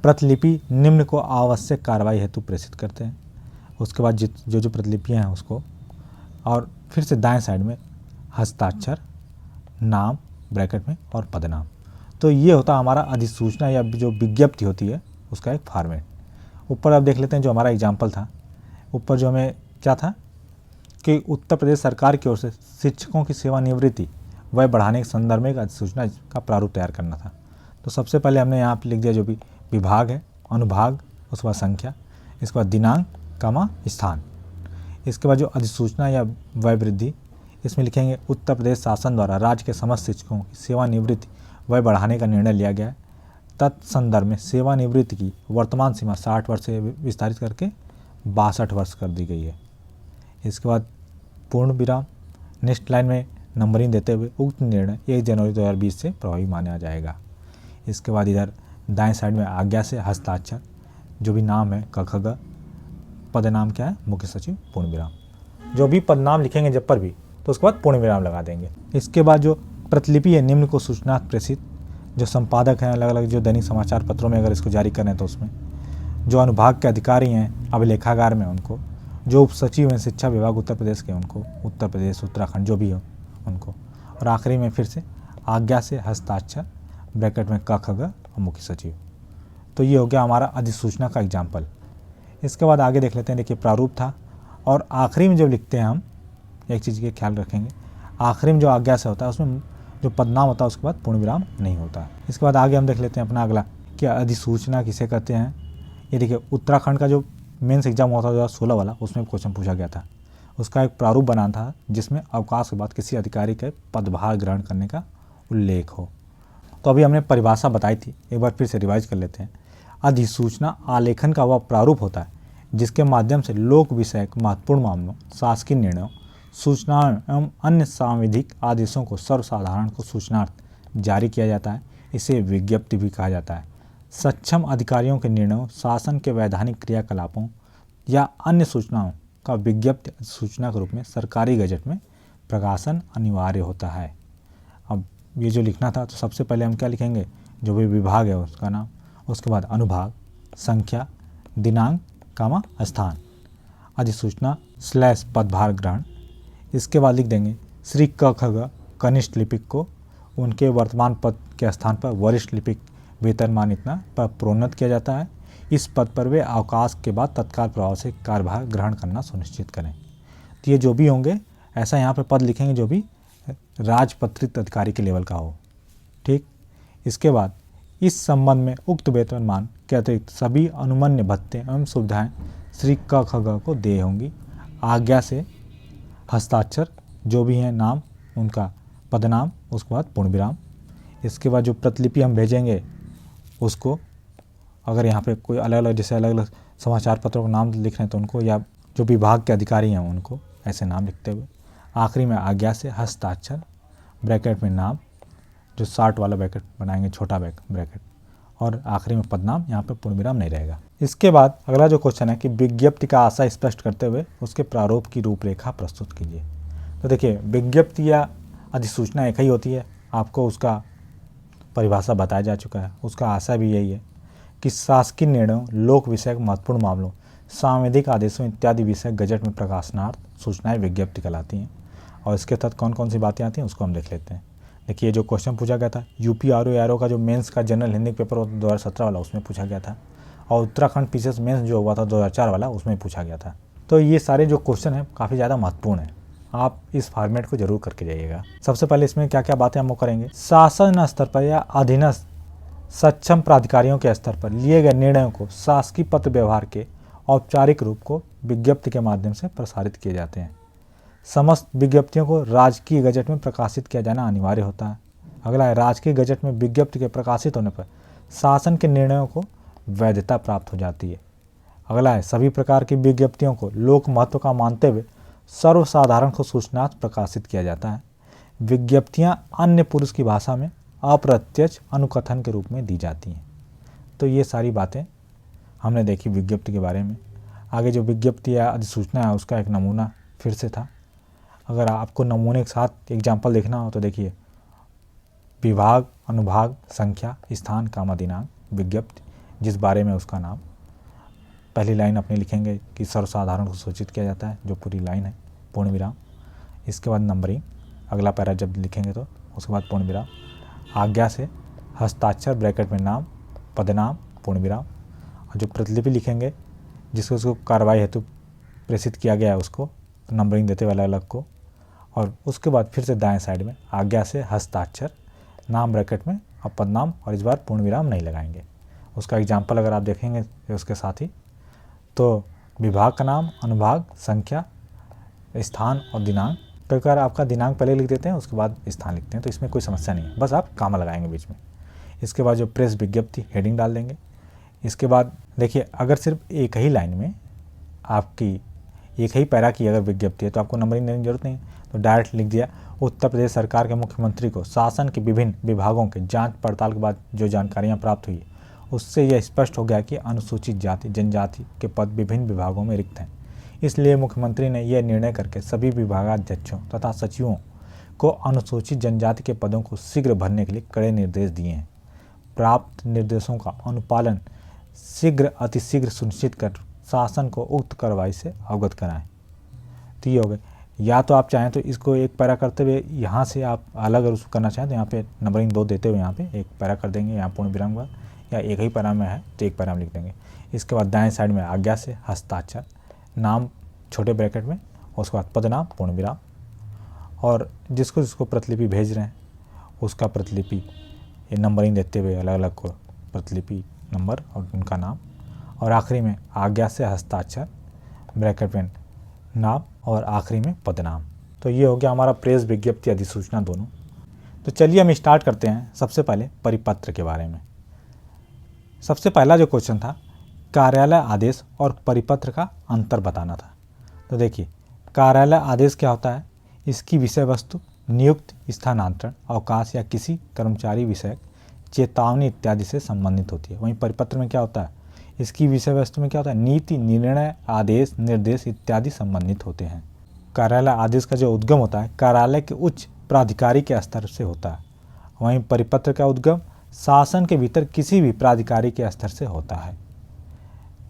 प्रतिलिपि निम्न को आवश्यक कार्रवाई हेतु प्रेषित करते हैं। उसके बाद जो प्रतिलिपियाँ हैं उसको, और फिर से दाएं साइड में हस्ताक्षर, नाम ब्रैकेट में और पदनाम। तो ये होता हमारा अधिसूचना या जो विज्ञप्ति होती है उसका एक फॉर्मेट। ऊपर आप देख लेते हैं जो हमारा एग्जाम्पल था, ऊपर जो हमें क्या था कि उत्तर प्रदेश सरकार की ओर से शिक्षकों की सेवानिवृत्ति वय बढ़ाने के संदर्भ में एक अधिसूचना का प्रारूप तैयार करना था। तो सबसे पहले हमने यहाँ पर लिख दिया जो भी विभाग है, अनुभाग, उसके बाद संख्या, इसके बाद दिनांक कामा स्थान। इसके बाद जो अधिसूचना या वय वृद्धि, इसमें लिखेंगे उत्तर प्रदेश शासन द्वारा राज्य के समस्त शिक्षकों की सेवानिवृत्ति वय बढ़ाने का निर्णय लिया गया है। तत्संदर्भ में सेवानिवृत्ति की वर्तमान सीमा 60 वर्ष से विस्तारित करके 62 वर्ष कर दी गई है। इसके बाद पूर्ण विराम। नेक्स्ट लाइन में नंबरिंग देते हुए उक्त निर्णय 1 जनवरी 2020 से प्रभावी माना जाएगा। इसके बाद इधर दाएं साइड में आज्ञा से हस्ताक्षर, जो भी नाम है क ख ग, पदनाम क्या है मुख्य सचिव, पूर्ण विराम। जो भी पदनाम लिखेंगे जब पर भी तो उसके बाद पूर्ण विराम लगा देंगे। इसके बाद जो प्रतिलिपि है निम्न को सूचना प्रेषित, जो संपादक हैं अलग अलग जो दैनिक समाचार पत्रों में अगर इसको जारी करें तो उसमें, जो अनुभाग के अधिकारी हैं अभिलेखागार में उनको, जो उप सचिव हैं शिक्षा विभाग उत्तर प्रदेश के उनको, उत्तर प्रदेश उत्तराखंड जो भी हो उनको, और आखिरी में फिर से आज्ञा से हस्ताक्षर ब्रैकेट में क ख ग और मुख्य सचिव। तो ये हो गया हमारा अधिसूचना का एग्जाम्पल। इसके बाद आगे देख लेते हैं। देखिए प्रारूप था, और आखिरी में जब लिखते हैं हम एक चीज़ के ख्याल रखेंगे, आखिरी में जो आज्ञा से होता है उसमें जो पदनाम होता है उसके बाद पूर्ण विराम नहीं होता। इसके बाद आगे हम देख लेते हैं अपना अगला कि अधिसूचना किसे कहते हैं। ये देखिए उत्तराखंड का जो मेंस एग्जाम हुआ था 2016 वाला, उसमें क्वेश्चन पूछा गया था। उसका एक प्रारूप बना था जिसमें अवकाश के बाद किसी अधिकारी के पदभार ग्रहण करने का उल्लेख हो। तो अभी हमने परिभाषा बताई थी, एक बार फिर से रिवाइज कर लेते हैं। अधिसूचना आलेखन का वह प्रारूप होता है जिसके माध्यम से लोक विषयक महत्वपूर्ण मामलों, शासकीय निर्णयों, सूचनाओं एवं अन्य सांविधिक आदेशों को सर्वसाधारण को सूचनार्थ जारी किया जाता है। इसे विज्ञप्ति भी कहा जाता है। सक्षम अधिकारियों के निर्णयों, शासन के वैधानिक क्रियाकलापों या अन्य सूचनाओं का विज्ञप्ति सूचना के रूप में सरकारी गजट में प्रकाशन अनिवार्य होता है। अब ये जो लिखना था तो सबसे पहले हम क्या लिखेंगे, जो भी विभाग है उसका नाम, उसके बाद अनुभाग, संख्या, दिनांक कामा स्थान, अधिसूचना / पदभार ग्रहण। इसके बाद लिख देंगे श्री क ख ग कनिष्ठ लिपिक को उनके वर्तमान पद के स्थान पर वरिष्ठ लिपिक वेतनमान इतना पर प्रोन्नत किया जाता है। इस पद पर वे अवकाश के बाद तत्काल प्रभाव से कार्यभार ग्रहण करना सुनिश्चित करें। तो ये जो भी होंगे ऐसा यहाँ पे पद लिखेंगे जो भी राजपत्रित अधिकारी के लेवल का हो। ठीक, इसके बाद इस संबंध में उक्त वेतनमान के अतिरिक्त सभी अनुमन्य भत्ते एवं सुविधाएं श्री क ख ग को देय होंगी। आज्ञा से हस्ताक्षर, जो भी हैं नाम उनका पदनाम, उसके बाद पूर्ण विराम। इसके बाद जो प्रतिलिपि हम भेजेंगे उसको, अगर यहाँ पे कोई अलग अलग जैसे अलग अलग समाचार पत्रों को नाम लिख रहे हैं तो उनको, या जो विभाग के अधिकारी हैं उनको ऐसे नाम लिखते हुए, आखिरी में आज्ञा से हस्ताक्षर ब्रैकेट में नाम, जो 60 वाला ब्रैकेट बनाएंगे छोटा ब्रैकेट, और आखिरी में पदनाम, यहाँ पे पूर्ण विराम नहीं रहेगा। इसके बाद अगला जो क्वेश्चन है कि विज्ञप्ति का आशय स्पष्ट करते हुए उसके प्रारूप की रूपरेखा प्रस्तुत कीजिए। तो देखिए विज्ञप्ति या अधिसूचना एक ही होती है, आपको उसका परिभाषा बताया जा चुका है। उसका आशय भी यही है कि शासकीय निर्णयों, लोक विषयक महत्वपूर्ण मामलों, सांविधिक आदेशों इत्यादि विषय गजट में प्रकाशनार्थ सूचनाएं विज्ञप्ति कहलाती हैं। और इसके तहत कौन कौन सी बातें आती हैं उसको हम देख लेते हैं। देखिए, जो क्वेश्चन पूछा गया था यूपी आरओ का जो मेंस का जनरल हिंदी पेपर 2017 वाला, उसमें पूछा गया था। और उत्तराखंड पीसीएस मेंस जो हुआ था 2004 वाला, उसमें पूछा गया था। तो ये सारे जो क्वेश्चन हैं काफ़ी ज़्यादा महत्वपूर्ण हैं, आप इस फॉर्मेट को जरूर करके जाइएगा। सबसे पहले इसमें क्या क्या बातें हम करेंगे। शासन स्तर पर या अधीनस्थ सक्षम प्राधिकारियों के स्तर पर लिए गए निर्णयों को शासकीय पत्र व्यवहार के औपचारिक रूप को विज्ञप्ति के माध्यम से प्रसारित किए जाते हैं। समस्त विज्ञप्तियों को राजकीय गजट में प्रकाशित किया जाना अनिवार्य होता है। अगला है, राजकीय गजट में विज्ञप्ति के प्रकाशित होने पर शासन के निर्णयों को वैधता प्राप्त हो जाती है। अगला है, सभी प्रकार की विज्ञप्तियों को लोक महत्व का मानते हुए सर्वसाधारण को सूचना प्रकाशित किया जाता है। विज्ञप्तियां अन्य पुरुष की भाषा में अप्रत्यक्ष अनुकथन के रूप में दी जाती हैं। तो ये सारी बातें हमने देखी विज्ञप्ति के बारे में। आगे जो विज्ञप्ति या अधिसूचना है उसका एक नमूना फिर से था। अगर आपको नमूने के साथ एग्जाम्पल देखना हो तो देखिए, विभाग, अनुभाग, संख्या, स्थान, कामा, दिनांक, विज्ञप्ति, जिस बारे में उसका नाम। पहली लाइन अपने लिखेंगे कि सर्वसाधारण को सूचित किया जाता है, जो पूरी लाइन है, पूर्ण विराम। इसके बाद नंबरिंग, अगला पैरा जब लिखेंगे तो उसके बाद पूर्ण विराम। आज्ञा से हस्ताक्षर ब्रैकेट में नाम, पदनाम, पूर्ण विराम। और जो प्रतिलिपि लिखेंगे जिसको उसको कार्रवाई हेतु प्रेषित किया गया है उसको नंबरिंग देते वाला अलग को। और उसके बाद फिर से दाएं साइड में आज्ञा से हस्ताक्षर, नाम ब्रैकेट में और पदनाम, और इस बार पूर्ण विराम नहीं लगाएंगे। उसका एग्जाम्पल अगर आप देखेंगे उसके साथ ही, तो विभाग का नाम, अनुभाग, संख्या, स्थान और दिनांक। कई बार आपका दिनांक पहले लिख देते हैं उसके बाद स्थान लिखते हैं, तो इसमें कोई समस्या नहीं है, बस आप कामा लगाएंगे बीच में। इसके बाद जो प्रेस विज्ञप्ति हेडिंग डाल देंगे। इसके बाद देखिए, अगर सिर्फ एक ही लाइन में आपकी एक ही पैरा की अगर विज्ञप्ति है तो आपको नंबरिंग देने की जरूरत नहीं, तो डायरेक्ट लिख दिया, उत्तर प्रदेश सरकार के मुख्यमंत्री को शासन के विभिन्न विभागों के जांच पड़ताल के बाद जो जानकारियां प्राप्त हुई उससे यह स्पष्ट हो गया कि अनुसूचित जाति जनजाति के पद विभिन्न विभागों में रिक्त हैं। इसलिए मुख्यमंत्री ने यह निर्णय करके सभी विभागाध्यक्षों तथा सचिवों को अनुसूचित जनजाति के पदों को शीघ्र भरने के लिए कड़े निर्देश दिए हैं। प्राप्त निर्देशों का अनुपालन शीघ्र अतिशीघ्र सुनिश्चित कर शासन को उक्त कार्रवाई से अवगत कराएं। तो ये हो गए। या तो आप चाहें तो इसको एक पैरा करते हुए यहाँ से आप अलग अगर उसको करना चाहें तो यहाँ पे नंबरिंग 2 देते हुए यहाँ पे एक पैरा कर देंगे, यहाँ पूर्ण विराम हुआ, या एक ही पैरा में है तो एक पैरा में लिख देंगे। इसके बाद दाएं साइड में आज्ञा से हस्ताक्षर, नाम छोटे ब्रैकेट में, उसके बाद पदनाम, पूर्ण विराम, और जिसको प्रतिलिपि भेज रहे हैं उसका प्रतिलिपि ये नंबरिंग देते हुए अलग अलग को प्रतिलिपि नंबर और उनका नाम, और आखिरी में आज्ञा से हस्ताक्षर ब्रैकेट में नाम और आखिरी में पदनाम। तो ये हो गया हमारा प्रेस विज्ञप्ति अधिसूचना दोनों। तो चलिए हम स्टार्ट करते हैं सबसे पहले परिपत्र के बारे में। सबसे पहला जो क्वेश्चन था, कार्यालय आदेश और परिपत्र का अंतर बताना था। तो देखिए, कार्यालय आदेश क्या होता है, इसकी विषय वस्तु नियुक्त, स्थानांतरण, अवकाश या किसी कर्मचारी विषयक चेतावनी इत्यादि से संबंधित होती है। वहीं परिपत्र में क्या होता है, इसकी विषय वस्तु में क्या होता है, नीति, निर्णय, आदेश, निर्देश इत्यादि संबंधित होते हैं। कार्यालय आदेश का जो उद्गम होता है कार्यालय के उच्च प्राधिकारी के स्तर से होता है। वहीं परिपत्र का उद्गम शासन के भीतर किसी भी प्राधिकारी के स्तर से होता है।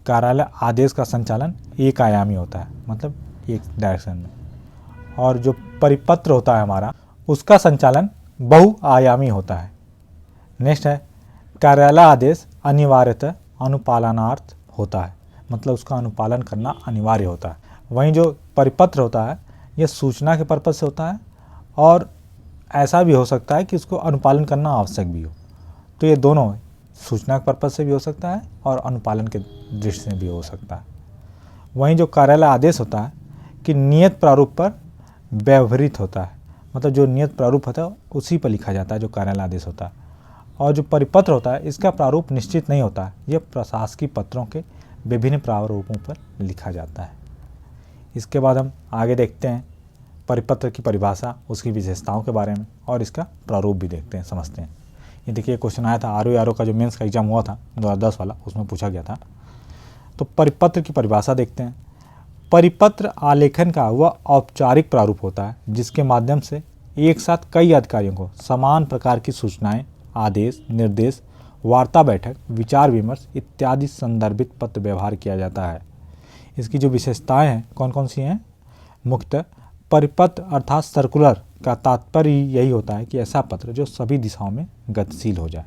कार्यालय आदेश का संचालन एक आयामी होता है, मतलब एक डायरेक्शन में, और जो परिपत्र होता है हमारा उसका संचालन बहुआयामी होता है। नेक्स्ट है, कार्यालय आदेश अनिवार्यतः अनुपालनार्थ होता है, मतलब उसका अनुपालन करना अनिवार्य होता है। वहीं जो परिपत्र होता है यह सूचना के पर्पज से होता है, और ऐसा भी हो सकता है कि उसको अनुपालन करना आवश्यक भी हो। तो ये दोनों सूचना के पर्पज से भी हो सकता है और अनुपालन के दृष्टि से भी हो सकता है। वहीं जो कार्यालय आदेश होता है कि नियत प्रारूप पर व्यवहृत होता है, मतलब जो नियत प्रारूप होता है उसी पर लिखा जाता है जो कार्यालय आदेश होता है। और जो परिपत्र होता है इसका प्रारूप निश्चित नहीं होता है, यह प्रशासकीय पत्रों के विभिन्न प्रारूपों पर लिखा जाता है। इसके बाद हम आगे देखते हैं परिपत्र की परिभाषा, उसकी विशेषताओं के बारे में, और इसका प्रारूप भी देखते हैं, समझते हैं। ये देखिए क्वेश्चन आया था आरओ का जो मेंस का एग्जाम हुआ था 2010 वाला, उसमें पूछा गया था। तो परिपत्र की परिभाषा देखते हैं। परिपत्र आलेखन का वह औपचारिक प्रारूप होता है जिसके माध्यम से एक साथ कई अधिकारियों को समान प्रकार की सूचनाएं, आदेश, निर्देश, वार्ता बैठक, विचार विमर्श इत्यादि संदर्भित पत्र व्यवहार किया जाता है। इसकी जो विशेषताएं हैं कौन कौन सी हैं, मुख्यतः परिपत्र अर्थात सर्कुलर का तात्पर्य यही होता है कि ऐसा पत्र जो सभी दिशाओं में गतिशील हो जाए।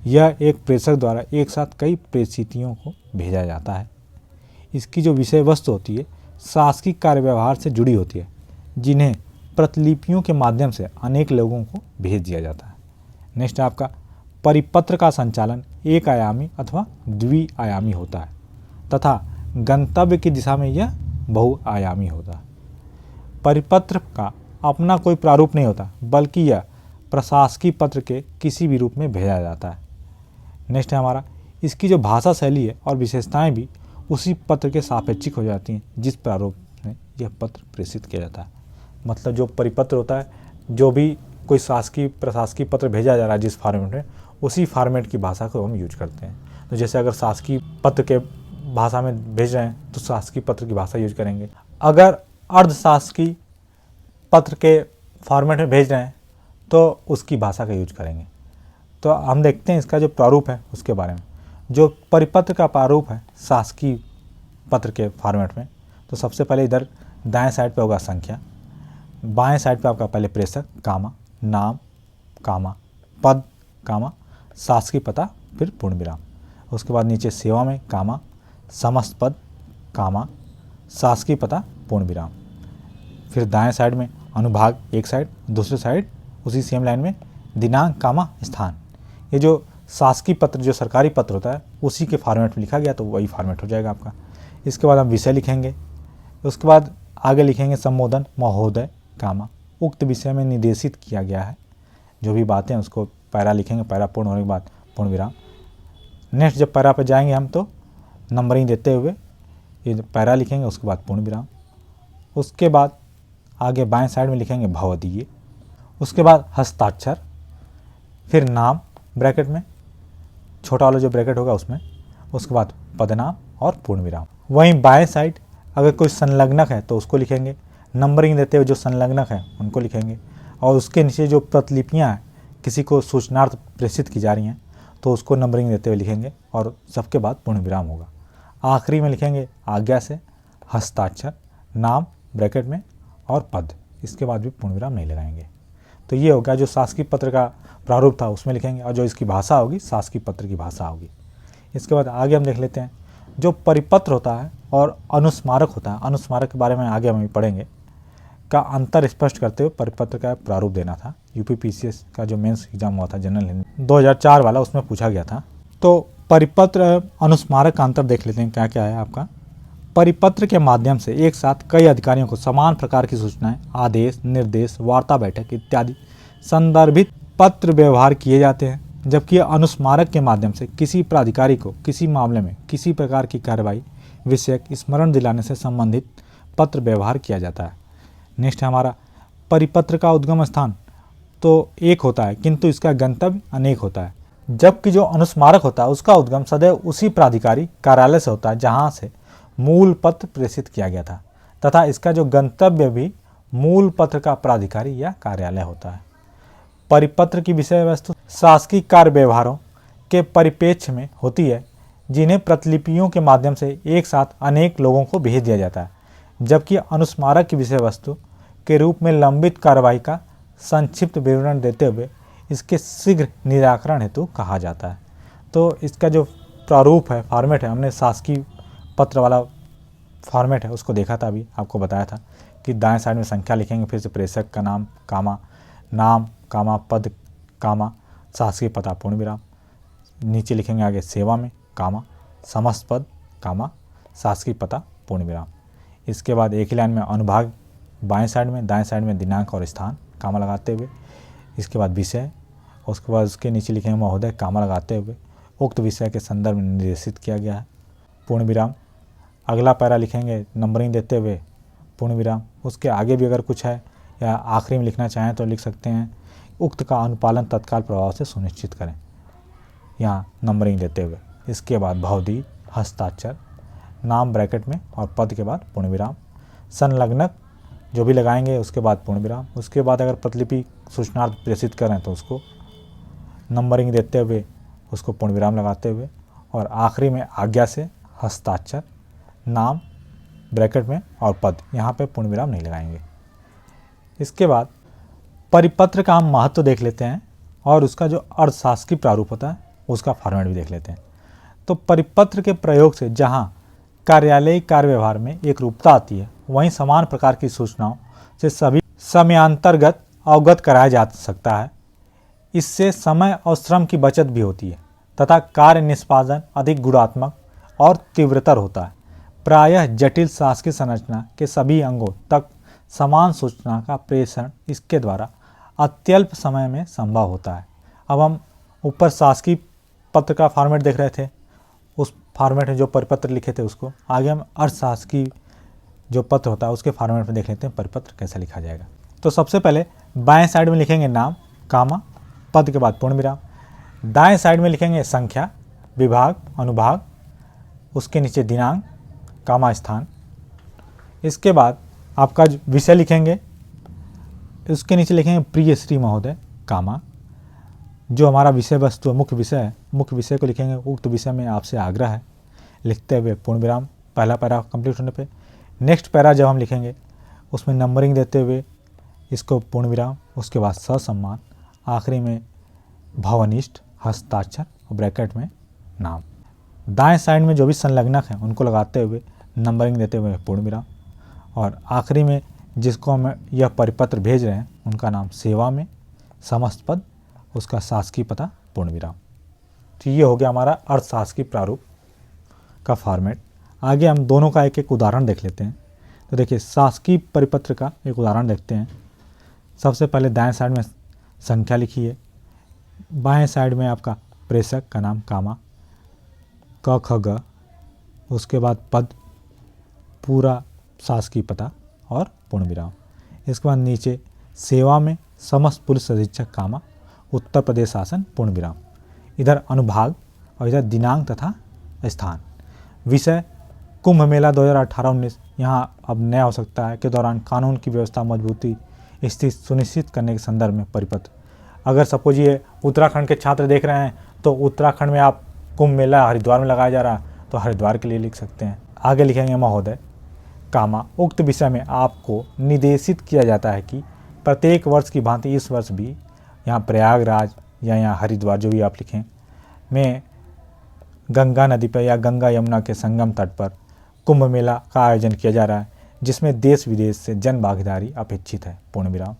यह एक प्रेषक द्वारा एक साथ कई प्रेषितियों को भेजा जाता है। इसकी जो विषय वस्तु होती है शासकीय कार्य व्यवहार से जुड़ी होती है, जिन्हें प्रतिलिपियों के माध्यम से अनेक लोगों को भेज दिया जाता है। नेक्स्ट है आपका परिपत्र का संचालन एक आयामी अथवा द्विआयामी होता है तथा गंतव्य की दिशा में यह बहुआयामी होता है। परिपत्र का अपना कोई प्रारूप नहीं होता, बल्कि यह प्रशासकीय पत्र के किसी भी रूप में भेजा जाता है। नेक्स्ट है हमारा इसकी जो भाषा शैली है और विशेषताएं भी उसी पत्र के सापेक्षिक हो जाती हैं जिस प्रारूप में यह पत्र प्रेषित किया जाता है। मतलब जो परिपत्र होता है, जो भी कोई शासकीय प्रशासकीय पत्र भेजा जा रहा है जिस फॉर्मेट में, उसी फॉर्मेट की भाषा को हम यूज करते हैं। तो जैसे अगर शासकीय पत्र के भाषा में भेज रहे हैं तो शासकीय पत्र की भाषा यूज करेंगे। अगर अर्धशासकीय पत्र के फॉर्मेट में भेज रहे हैं तो उसकी भाषा का यूज करेंगे। तो हम देखते हैं इसका जो प्रारूप है उसके बारे में। जो परिपत्र का प्रारूप है शासकीय पत्र के फॉर्मेट में, तो सबसे पहले इधर दाएं साइड पे होगा संख्या, बाएं साइड पे आपका पहले प्रेषक कामा, नाम कामा, पद कामा, शासकीय पता, फिर पूर्ण विराम। उसके बाद नीचे सेवा में कामा, समस्त पद कामा, शासकीय पता, पूर्ण विराम। फिर दाएं साइड में अनुभाग एक साइड, दूसरे साइड उसी सेम लाइन में दिनांक कामा स्थान। ये जो शासकीय पत्र जो सरकारी पत्र होता है उसी के फॉर्मेट में लिखा गया तो वही फॉर्मेट हो जाएगा आपका। इसके बाद हम विषय लिखेंगे। उसके बाद आगे लिखेंगे संबोधन महोदय कामा, उक्त विषय में निर्देशित किया गया है। जो भी बातें उसको पैरा लिखेंगे, पैरा पूर्ण होने के बाद पूर्ण विराम। नेक्स्ट जब पैरा पर जाएंगे हम तो नंबरिंग देते हुए ये पैरा लिखेंगे, उसके बाद पूर्ण विराम। उसके बाद आगे बाएं साइड में लिखेंगे भवदीय। उसके बाद हस्ताक्षर, फिर नाम ब्रैकेट में, छोटा वाला जो ब्रैकेट होगा उसमें, उसके बाद पदनाम और पूर्ण विराम। वहीं बाएं साइड अगर कोई संलग्नक है तो उसको लिखेंगे, नंबरिंग देते हुए जो संलग्नक है उनको लिखेंगे, और उसके नीचे जो प्रतिलिपियाँ हैं किसी को सूचनार्थ प्रेषित की जा रही हैं तो उसको नंबरिंग देते हुए लिखेंगे और सबके बाद पूर्ण विराम होगा। आखिरी में लिखेंगे आज्ञा से, हस्ताक्षर, नाम ब्रैकेट में और पद, इसके बाद भी पूर्ण विराम नहीं लगाएंगे। तो ये हो गया जो शासकीय पत्र का प्रारूप था उसमें लिखेंगे, और जो इसकी भाषा होगी शासकीय पत्र की भाषा होगी। इसके बाद आगे हम देख लेते हैं जो परिपत्र होता है और अनुस्मारक होता है। अनुस्मारक के बारे में आगे हम पढ़ेंगे। का अंतर स्पष्ट करते हुए परिपत्र का प्रारूप देना था। यूपीपीसीएस का जो मेंस एग्जाम हुआ था जनरल हिंदी 2004 वाला, उसमें पूछा गया था। तो परिपत्र अनुस्मारक का अंतर देख लेते हैं क्या क्या है आपका। परिपत्र के माध्यम से एक साथ कई अधिकारियों को समान प्रकार की सूचनाएं, आदेश, निर्देश, वार्ता, बैठक इत्यादि संदर्भित पत्र व्यवहार किए जाते हैं, जबकि अनुस्मारक के माध्यम से किसी प्राधिकारी को किसी मामले में किसी प्रकार की कार्रवाई विषयक स्मरण दिलाने से संबंधित पत्र व्यवहार किया जाता है। नेक्स्ट है हमारा परिपत्र का उद्गम स्थान तो एक होता है किंतु इसका गंतव्य अनेक होता है, जबकि जो अनुस्मारक होता है उसका उद्गम सदैव उसी प्राधिकारी कार्यालय से होता है जहां से मूल पत्र प्रेषित किया गया था, तथा इसका जो गंतव्य भी मूल पत्र का प्राधिकारी या कार्यालय होता है। परिपत्र की विषय वस्तु शासकीय कार्य व्यवहारों के परिप्रेक्ष्य में होती है, जिन्हें प्रतिलिपियों के माध्यम से एक साथ अनेक लोगों को भेज दिया जाता है, जबकि अनुस्मारक की विषय वस्तु के रूप में लंबित कार्रवाई का संक्षिप्त विवरण देते हुए इसके शीघ्र निराकरण हेतु कहा जाता है। तो इसका जो प्रारूप है, फॉर्मेट है, हमने शासकीय पत्र वाला फॉर्मेट है उसको देखा था, अभी आपको बताया था कि दाएं साइड में संख्या लिखेंगे, फिर से प्रेषक का नाम कामा, नाम कामा, पद कामा, शासकीय पता, पूर्ण विराम। नीचे लिखेंगे आगे सेवा में कामा, समस्त पद कामा, शासकीय पता, पूर्ण विराम। इसके बाद एक ही लाइन में अनुभाग बाएं साइड में, दाएं साइड में दिनांक और स्थान कामा लगाते हुए। इसके बाद विषय, उसके बाद उसके नीचे लिखेंगे महोदय कामा लगाते हुए उक्त विषय के संदर्भ में निर्देशित किया गया है, पूर्ण विराम। अगला पैरा लिखेंगे नंबरिंग देते हुए पूर्ण विराम। उसके आगे भी अगर कुछ है या आखिरी में लिखना चाहें तो लिख सकते हैं, उक्त का अनुपालन तत्काल प्रभाव से सुनिश्चित करें, यहाँ नंबरिंग देते हुए। इसके बाद भवदी, हस्ताक्षर, नाम ब्रैकेट में और पद के बाद पूर्ण विराम। संलग्नक जो भी लगाएंगे उसके बाद पूर्ण विराम। उसके बाद अगर प्रतिलिपि सूचनार्थ प्रेषित करें तो उसको नंबरिंग देते हुए उसको पूर्ण विराम लगाते हुए, और आखिरी में आज्ञा से, हस्ताक्षर, नाम ब्रैकेट में और पद, यहाँ पे पूर्ण विराम नहीं लगाएंगे। इसके बाद परिपत्र का हम महत्व देख लेते हैं और उसका जो अर्थशास्त्रीय प्रारूप होता है उसका फॉर्मेट भी देख लेते हैं। तो परिपत्र के प्रयोग से जहाँ कार्यालयिक कार्य व्यवहार में एक रूपता आती है, वहीं समान प्रकार की सूचनाओं से सभी समयांतर्गत अवगत कराया जा सकता है। इससे समय और श्रम की बचत भी होती है तथा कार्य निष्पादन अधिक गुणात्मक और तीव्रतर होता है। प्रायः जटिल शासकीय संरचना के सभी अंगों तक समान सूचना का प्रेषण इसके द्वारा अत्यल्प समय में संभव होता है। अब हम ऊपर शासकीय पत्र का फॉर्मेट देख रहे थे, उस फॉर्मेट में जो परिपत्र लिखे थे उसको, आगे हम अर्थशास्त्रीय जो पत्र होता है उसके फॉर्मेट में देख लेते हैं परिपत्र कैसे लिखा जाएगा। तो सबसे पहले बाएं साइड में लिखेंगे नाम, कामा, पद के बाद पूर्ण विराम। दाएं साइड में लिखेंगे संख्या, विभाग, अनुभाग, उसके नीचे दिनांक, कामा, स्थान। इसके बाद आपका विषय लिखेंगे, उसके नीचे लिखेंगे प्रिय श्री महोदय, कामा। जो हमारा विषय वस्तु है, मुख्य विषय है, मुख्य विषय को लिखेंगे उक्त विषय में आपसे आग्रह है, लिखते हुए पूर्ण विराम, पहला पैरा कंप्लीट होने पे। नेक्स्ट पैरा जब हम लिखेंगे उसमें नंबरिंग देते हुए इसको पूर्ण विराम, उसके बाद ससम्मान, आखिरी में भवनिष्ठ, हस्ताक्षर और ब्रैकेट में नाम। दाएं साइड में जो भी संलग्नक हैं उनको लगाते हुए नंबरिंग देते हुए पूर्ण विराम, और आखिरी में जिसको हम यह परिपत्र भेज रहे हैं उनका नाम सेवा में, समस्त पद, उसका शासकीय पता, पूर्ण विराम। तो ये हो गया हमारा अर्थशास्त्रीय प्रारूप का फॉर्मेट। आगे हम दोनों का एक एक उदाहरण देख लेते हैं। तो देखिए शासकीय परिपत्र का एक उदाहरण देखते हैं। सबसे पहले दाएं साइड में संख्या लिखिए, बाएं साइड में आपका प्रेषक का नाम कामा, क ख ग, उसके बाद पद, पूरा शासकीय पता और पूर्ण विराम। इसके बाद नीचे सेवा में समस्त पुलिस अधीक्षक कामा, उत्तर प्रदेश शासन, पूर्ण विराम। इधर अनुभाग और इधर दिनांक तथा स्थान। विषय कुंभ मेला 2018-19, यहाँ अब नया हो सकता है, के दौरान कानून की व्यवस्था मजबूती स्थिति सुनिश्चित करने के संदर्भ में परिपत्र। अगर सपोज ये उत्तराखंड के छात्र देख रहे हैं तो उत्तराखंड में आप कुंभ मेला हरिद्वार में लगाया जा रहा है तो हरिद्वार के लिए लिख सकते हैं। आगे लिखेंगे महोदय, कामा, उक्त विषय में आपको निर्देशित किया जाता है कि प्रत्येक वर्ष की भांति इस वर्ष भी यहाँ प्रयागराज या यहाँ हरिद्वार जो भी आप लिखें में गंगा नदी पर या गंगा यमुना के संगम तट पर कुंभ मेला का आयोजन किया जा रहा है, जिसमें देश विदेश से जन भागीदारी अपेक्षित है, पूर्ण विराम।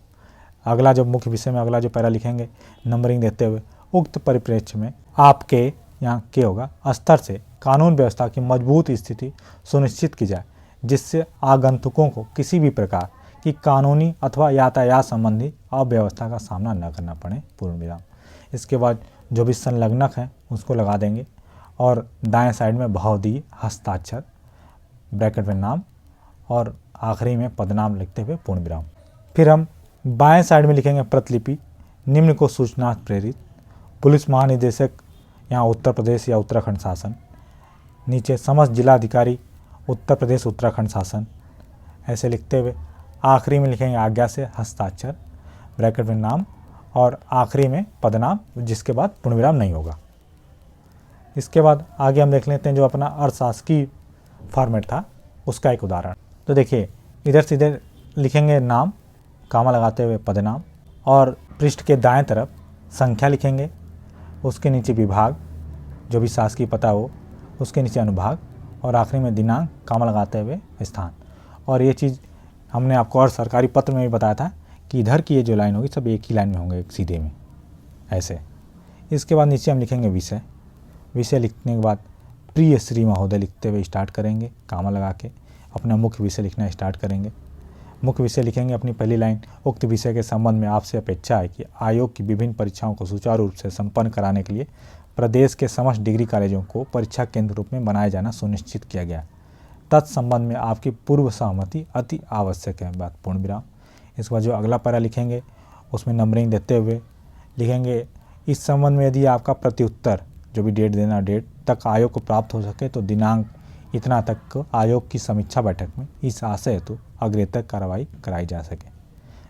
अगला जो मुख्य विषय में अगला जो पैरा लिखेंगे नंबरिंग देते हुए, उक्त परिप्रेक्ष्य में आपके यहाँ के होगा स्तर से कानून व्यवस्था की मजबूत स्थिति सुनिश्चित की जाए, जिससे आगंतुकों को किसी भी प्रकार की कानूनी अथवा यातायात संबंधी अव्यवस्था का सामना न करना पड़े, पूर्ण विराम। इसके बाद जो भी संलग्नक हैं उसको लगा देंगे और दाएं साइड में भावदी, हस्ताक्षर, ब्रैकेट में नाम और आखिरी में पदनाम लिखते हुए पूर्ण विराम। फिर हम बाएं साइड में लिखेंगे प्रतिलिपि, निम्न को सूचना प्रेरित, पुलिस महानिदेशक यहाँ उत्तर प्रदेश या उत्तराखंड शासन, नीचे समस्त जिलाधिकारी उत्तर प्रदेश उत्तराखंड शासन, ऐसे लिखते हुए आखिरी में लिखेंगे आज्ञा से, हस्ताक्षर, ब्रैकेट में नाम और आखिरी में पदनाम, जिसके बाद पूर्ण विराम नहीं होगा। इसके बाद आगे हम देख लेते हैं जो अपना अर्थशास्त्रीय फॉर्मेट था उसका एक उदाहरण। तो देखिए इधर सीधे लिखेंगे नाम, कामा लगाते हुए पदनाम, और पृष्ठ के दाएं तरफ संख्या लिखेंगे, उसके नीचे विभाग जो भी शासकीय पता हो, उसके नीचे अनुभाग और आखिरी में दिनांक, कामा लगाते हुए स्थान। और ये चीज़ हमने आपको और सरकारी पत्र में भी बताया था कि इधर की ये जो लाइन होगी सब एक ही लाइन में होंगे, एक सीधे में ऐसे। इसके बाद नीचे हम लिखेंगे विषय, विषय लिखने के बाद प्रिय श्री महोदय लिखते हुए स्टार्ट करेंगे, कामा लगा के अपना मुख्य विषय लिखना स्टार्ट करेंगे। मुख्य विषय लिखेंगे अपनी पहली लाइन, उक्त विषय के संबंध में आपसे अपेक्षा है कि आयोग की विभिन्न परीक्षाओं को सुचारू रूप से संपन्न कराने के लिए प्रदेश के समस्त डिग्री कॉलेजों को परीक्षा केंद्र रूप में बनाया जाना सुनिश्चित किया गया। तत्संबंध में आपकी पूर्व सहमति अति आवश्यक है, बात, पूर्ण विराम। इसके बाद जो अगला पैरा लिखेंगे उसमें नंबरिंग देते हुए लिखेंगे, इस संबंध में यदि आपका प्रत्युत्तर जो भी डेट देना डेट तक आयोग को प्राप्त हो सके तो दिनांक इतना तक आयोग की समीक्षा बैठक में इस आशय हेतु अग्रेतर कार्रवाई कराई जा सके।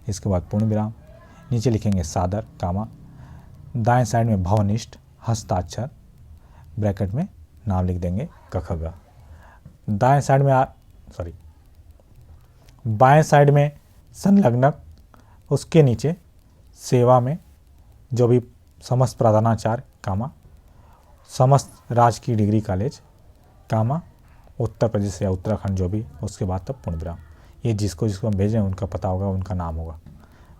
इसके बाद पूर्ण विराम, नीचे लिखेंगे सादर, कामा, दाएं साइड में भवनिष्ठ, हस्ताक्षर, ब्रैकेट में नाम लिख देंगे कखगा। दाएं साइड में बाएं साइड में संलग्नक, उसके नीचे सेवा में जो भी समस्त प्रधानाचार्य कामा, समस्त राजकीय डिग्री कॉलेज कामा, उत्तर प्रदेश या उत्तराखंड जो भी, उसके बाद तब पूर्ण विराम। ये जिसको जिसको हम भेज रहे हैं उनका पता होगा, उनका नाम होगा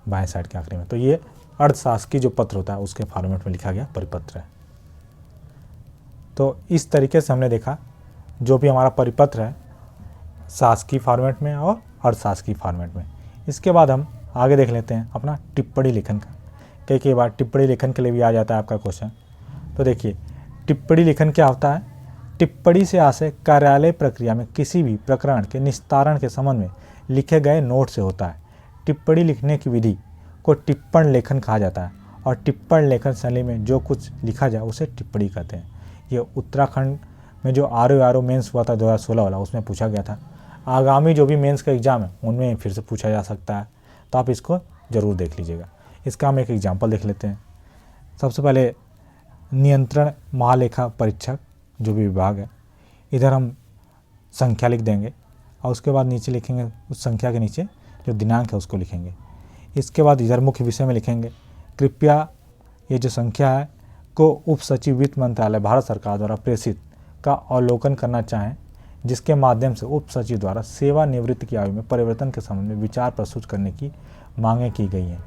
बाएं साइड के आखिरी में। तो ये अर्धशासकीय जो पत्र होता है उसके फॉर्मेट में लिखा गया परिपत्र है। तो इस तरीके से हमने देखा जो भी हमारा परिपत्र है शासकीय फॉर्मेट में और अर्धशासकीय फॉर्मेट में। इसके बाद हम आगे देख लेते हैं अपना टिप्पणी लेखन का। कई बार टिप्पणी लेखन के लिए भी आ जाता है आपका क्वेश्चन। तो देखिए टिप्पणी लेखन क्या होता है। टिप्पणी से आशय कार्यालय प्रक्रिया में किसी भी प्रकरण के निस्तारण के संबंध में लिखे गए नोट से होता है। टिप्पणी लिखने की विधि को टिप्पण लेखन कहा जाता है और टिप्पण लेखन शैली में जो कुछ लिखा जाए उसे टिप्पणी कहते हैं। ये उत्तराखंड में जो RO मेंस हुआ था 2016 वाला, उसमें पूछा गया था। आगामी जो भी मेंस का एग्ज़ाम है उनमें फिर से पूछा जा सकता है, तो आप इसको ज़रूर देख लीजिएगा। इसका हम एक एग्जाम्पल देख लेते हैं। सबसे पहले नियंत्रण महालेखा परीक्षक जो भी विभाग है, इधर हम संख्या लिख देंगे और उसके बाद नीचे लिखेंगे उस संख्या के नीचे जो दिनांक है उसको लिखेंगे। इसके बाद इधर मुख्य विषय में लिखेंगे कृपया ये जो संख्या है को उप सचिव वित्त मंत्रालय भारत सरकार द्वारा प्रेषित का अवलोकन करना चाहें, जिसके माध्यम से उप सचिव द्वारा सेवानिवृत्ति की आयु में परिवर्तन के संबंध में विचार प्रस्तुत करने की मांगें की गई हैं।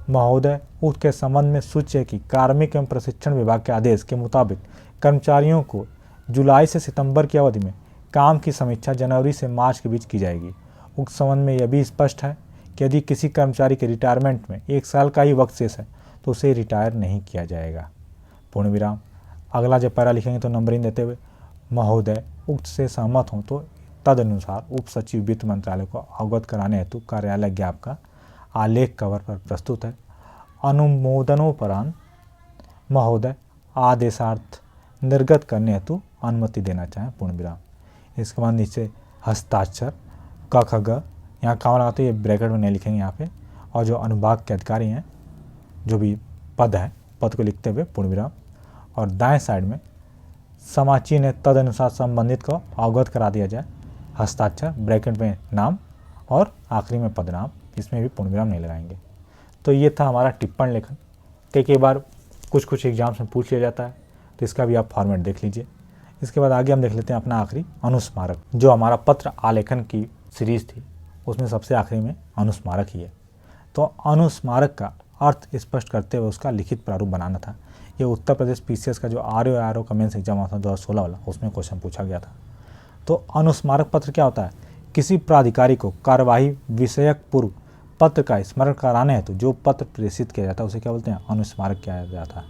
महोदय, उसके संबंध में सूच्य है कि कार्मिक एवं प्रशिक्षण विभाग के आदेश के मुताबिक कर्मचारियों को जुलाई से सितंबर की अवधि में काम की समीक्षा जनवरी से मार्च के बीच की जाएगी। उक्त संबंध में यह भी स्पष्ट है कि यदि किसी कर्मचारी के रिटायरमेंट में 1 साल का ही वक्त शेष है तो उसे रिटायर नहीं किया जाएगा। पूर्ण विराम। अगला जब पैरा लिखेंगे तो नंबरिंग देते हुए महोदय उक्त से सहमत हों तो तदनुसार उप सचिव वित्त मंत्रालय को अवगत कराने हेतु कार्यालय ज्ञाप का आलेख कवर पर प्रस्तुत है। अनुमोदनोपरांत महोदय आदेशार्थ निर्गत करने हेतु अनुमति देना चाहें। पूर्ण विराम। इसके बाद नीचे हस्ताक्षर क ख ग, यहाँ काम लगाते हैं, ये ब्रैकेट में नहीं लिखेंगे यहाँ पे। और जो अनुभाग के अधिकारी हैं जो भी पद है, पद को लिखते हुए पूर्ण विराम। और दाएं साइड में समाची ने तदनुसार संबंधित को अवगत करा दिया जाए। हस्ताक्षर ब्रैकेट में नाम और आखिरी में पदनाम, इसमें भी पूर्ण विराम नहीं लगाएंगे। तो ये था हमारा टिप्पण लेखन। कई बार कुछ एग्जाम्स में पूछ लिया जाता है, तो इसका भी आप फॉर्मेट देख लीजिए। इसके बाद आगे हम देख लेते हैं अपना आखिरी अनुस्मारक। जो हमारा पत्र आलेखन की सीरीज थी उसमें सबसे आखिरी में अनुस्मारक ही है। तो अनुस्मारक का अर्थ स्पष्ट करते हुए उसका लिखित प्रारूप बनाना था। ये उत्तर प्रदेश PCS का जो RO का मेंस एग्जाम था 2016 वाला, उसमें क्वेश्चन पूछा गया था। तो अनुस्मारक पत्र क्या होता है। किसी प्राधिकारी को कार्यवाही विषयक पूर्व पत्र का स्मरण कराने हेतु जो पत्र प्रेषित किया जाता है उसे क्या बोलते हैं, अनुस्मारक किया जाता है।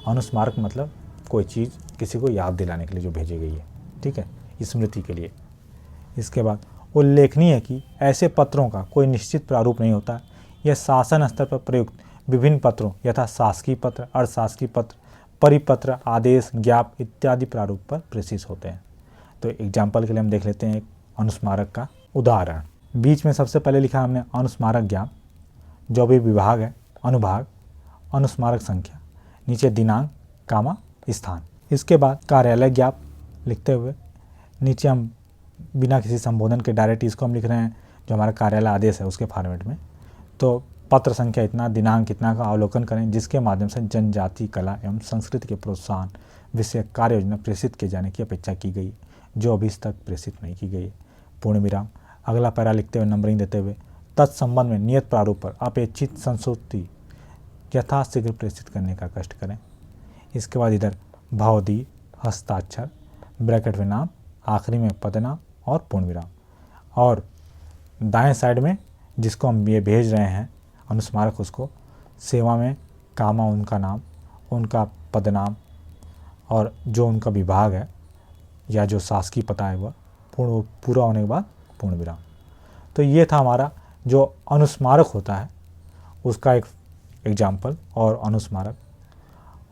अनुस्मारक मतलब कोई चीज़ किसी को याद दिलाने के लिए जो भेजी गई है, ठीक है, स्मृति के लिए। इसके बाद उल्लेखनीय है कि ऐसे पत्रों का कोई निश्चित प्रारूप नहीं होता। यह शासन स्तर पर प्रयुक्त विभिन्न पत्रों यथा शासकीय पत्र, अर्धशासकीय पत्र, परिपत्र, आदेश, ज्ञाप इत्यादि प्रारूप पर प्रेषित होते हैं। तो एग्जाम्पल के लिए हम देख लेते हैं एक अनुस्मारक का उदाहरण। बीच में सबसे पहले लिखा हमने अनुस्मारक ज्ञाप, जो भी विभाग है अनुभाग, अनुस्मारक संख्या, नीचे दिनांक कामा स्थान। इसके बाद कार्यालय ज्ञाप लिखते हुए नीचे हम बिना किसी संबोधन के डायरेक्ट इसको हम लिख रहे हैं जो हमारा कार्यालय आदेश है उसके फॉर्मेट में। तो पत्र संख्या इतना, दिनांक इतना का अवलोकन करें, जिसके माध्यम से जनजाति कला एवं संस्कृति के प्रोत्साहन विषय कार्य योजना प्रेषित किए जाने की अपेक्षा की गई जो अभी तक प्रेषित नहीं की गई। पूर्ण विराम। अगला पैरा लिखते हुए नंबरिंग देते हुए तत्संबंध में नियत प्रारूप पर अपेक्षित संशोधि यथाशीघ्र प्रेषित करने का कष्ट करें। इसके बाद इधर भावदी, हस्ताक्षर, ब्रैकेट में नाम, आखिरी में पदनाम और पूर्ण विराम। और दाएं साइड में जिसको हम ये भेज रहे हैं अनुस्मारक, उसको सेवा में कामा उनका नाम, उनका पदनाम और जो उनका विभाग है या जो शासकीय पता है वह पूरा होने के बाद पूर्ण विराम। तो ये था हमारा जो अनुस्मारक होता है उसका एक एग्जाम्पल और अनुस्मारक।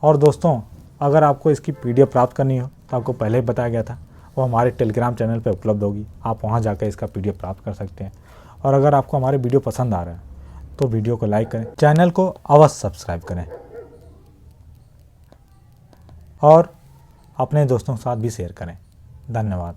और दोस्तों, अगर आपको इसकी PDF प्राप्त करनी हो तो आपको पहले ही बताया गया था, वो हमारे टेलीग्राम चैनल पे उपलब्ध होगी। आप वहाँ जाकर इसका PDF प्राप्त कर सकते हैं। और अगर आपको हमारे वीडियो पसंद आ रहा है तो वीडियो को लाइक करें, चैनल को अवश्य सब्सक्राइब करें और अपने दोस्तों के साथ भी शेयर करें। धन्यवाद।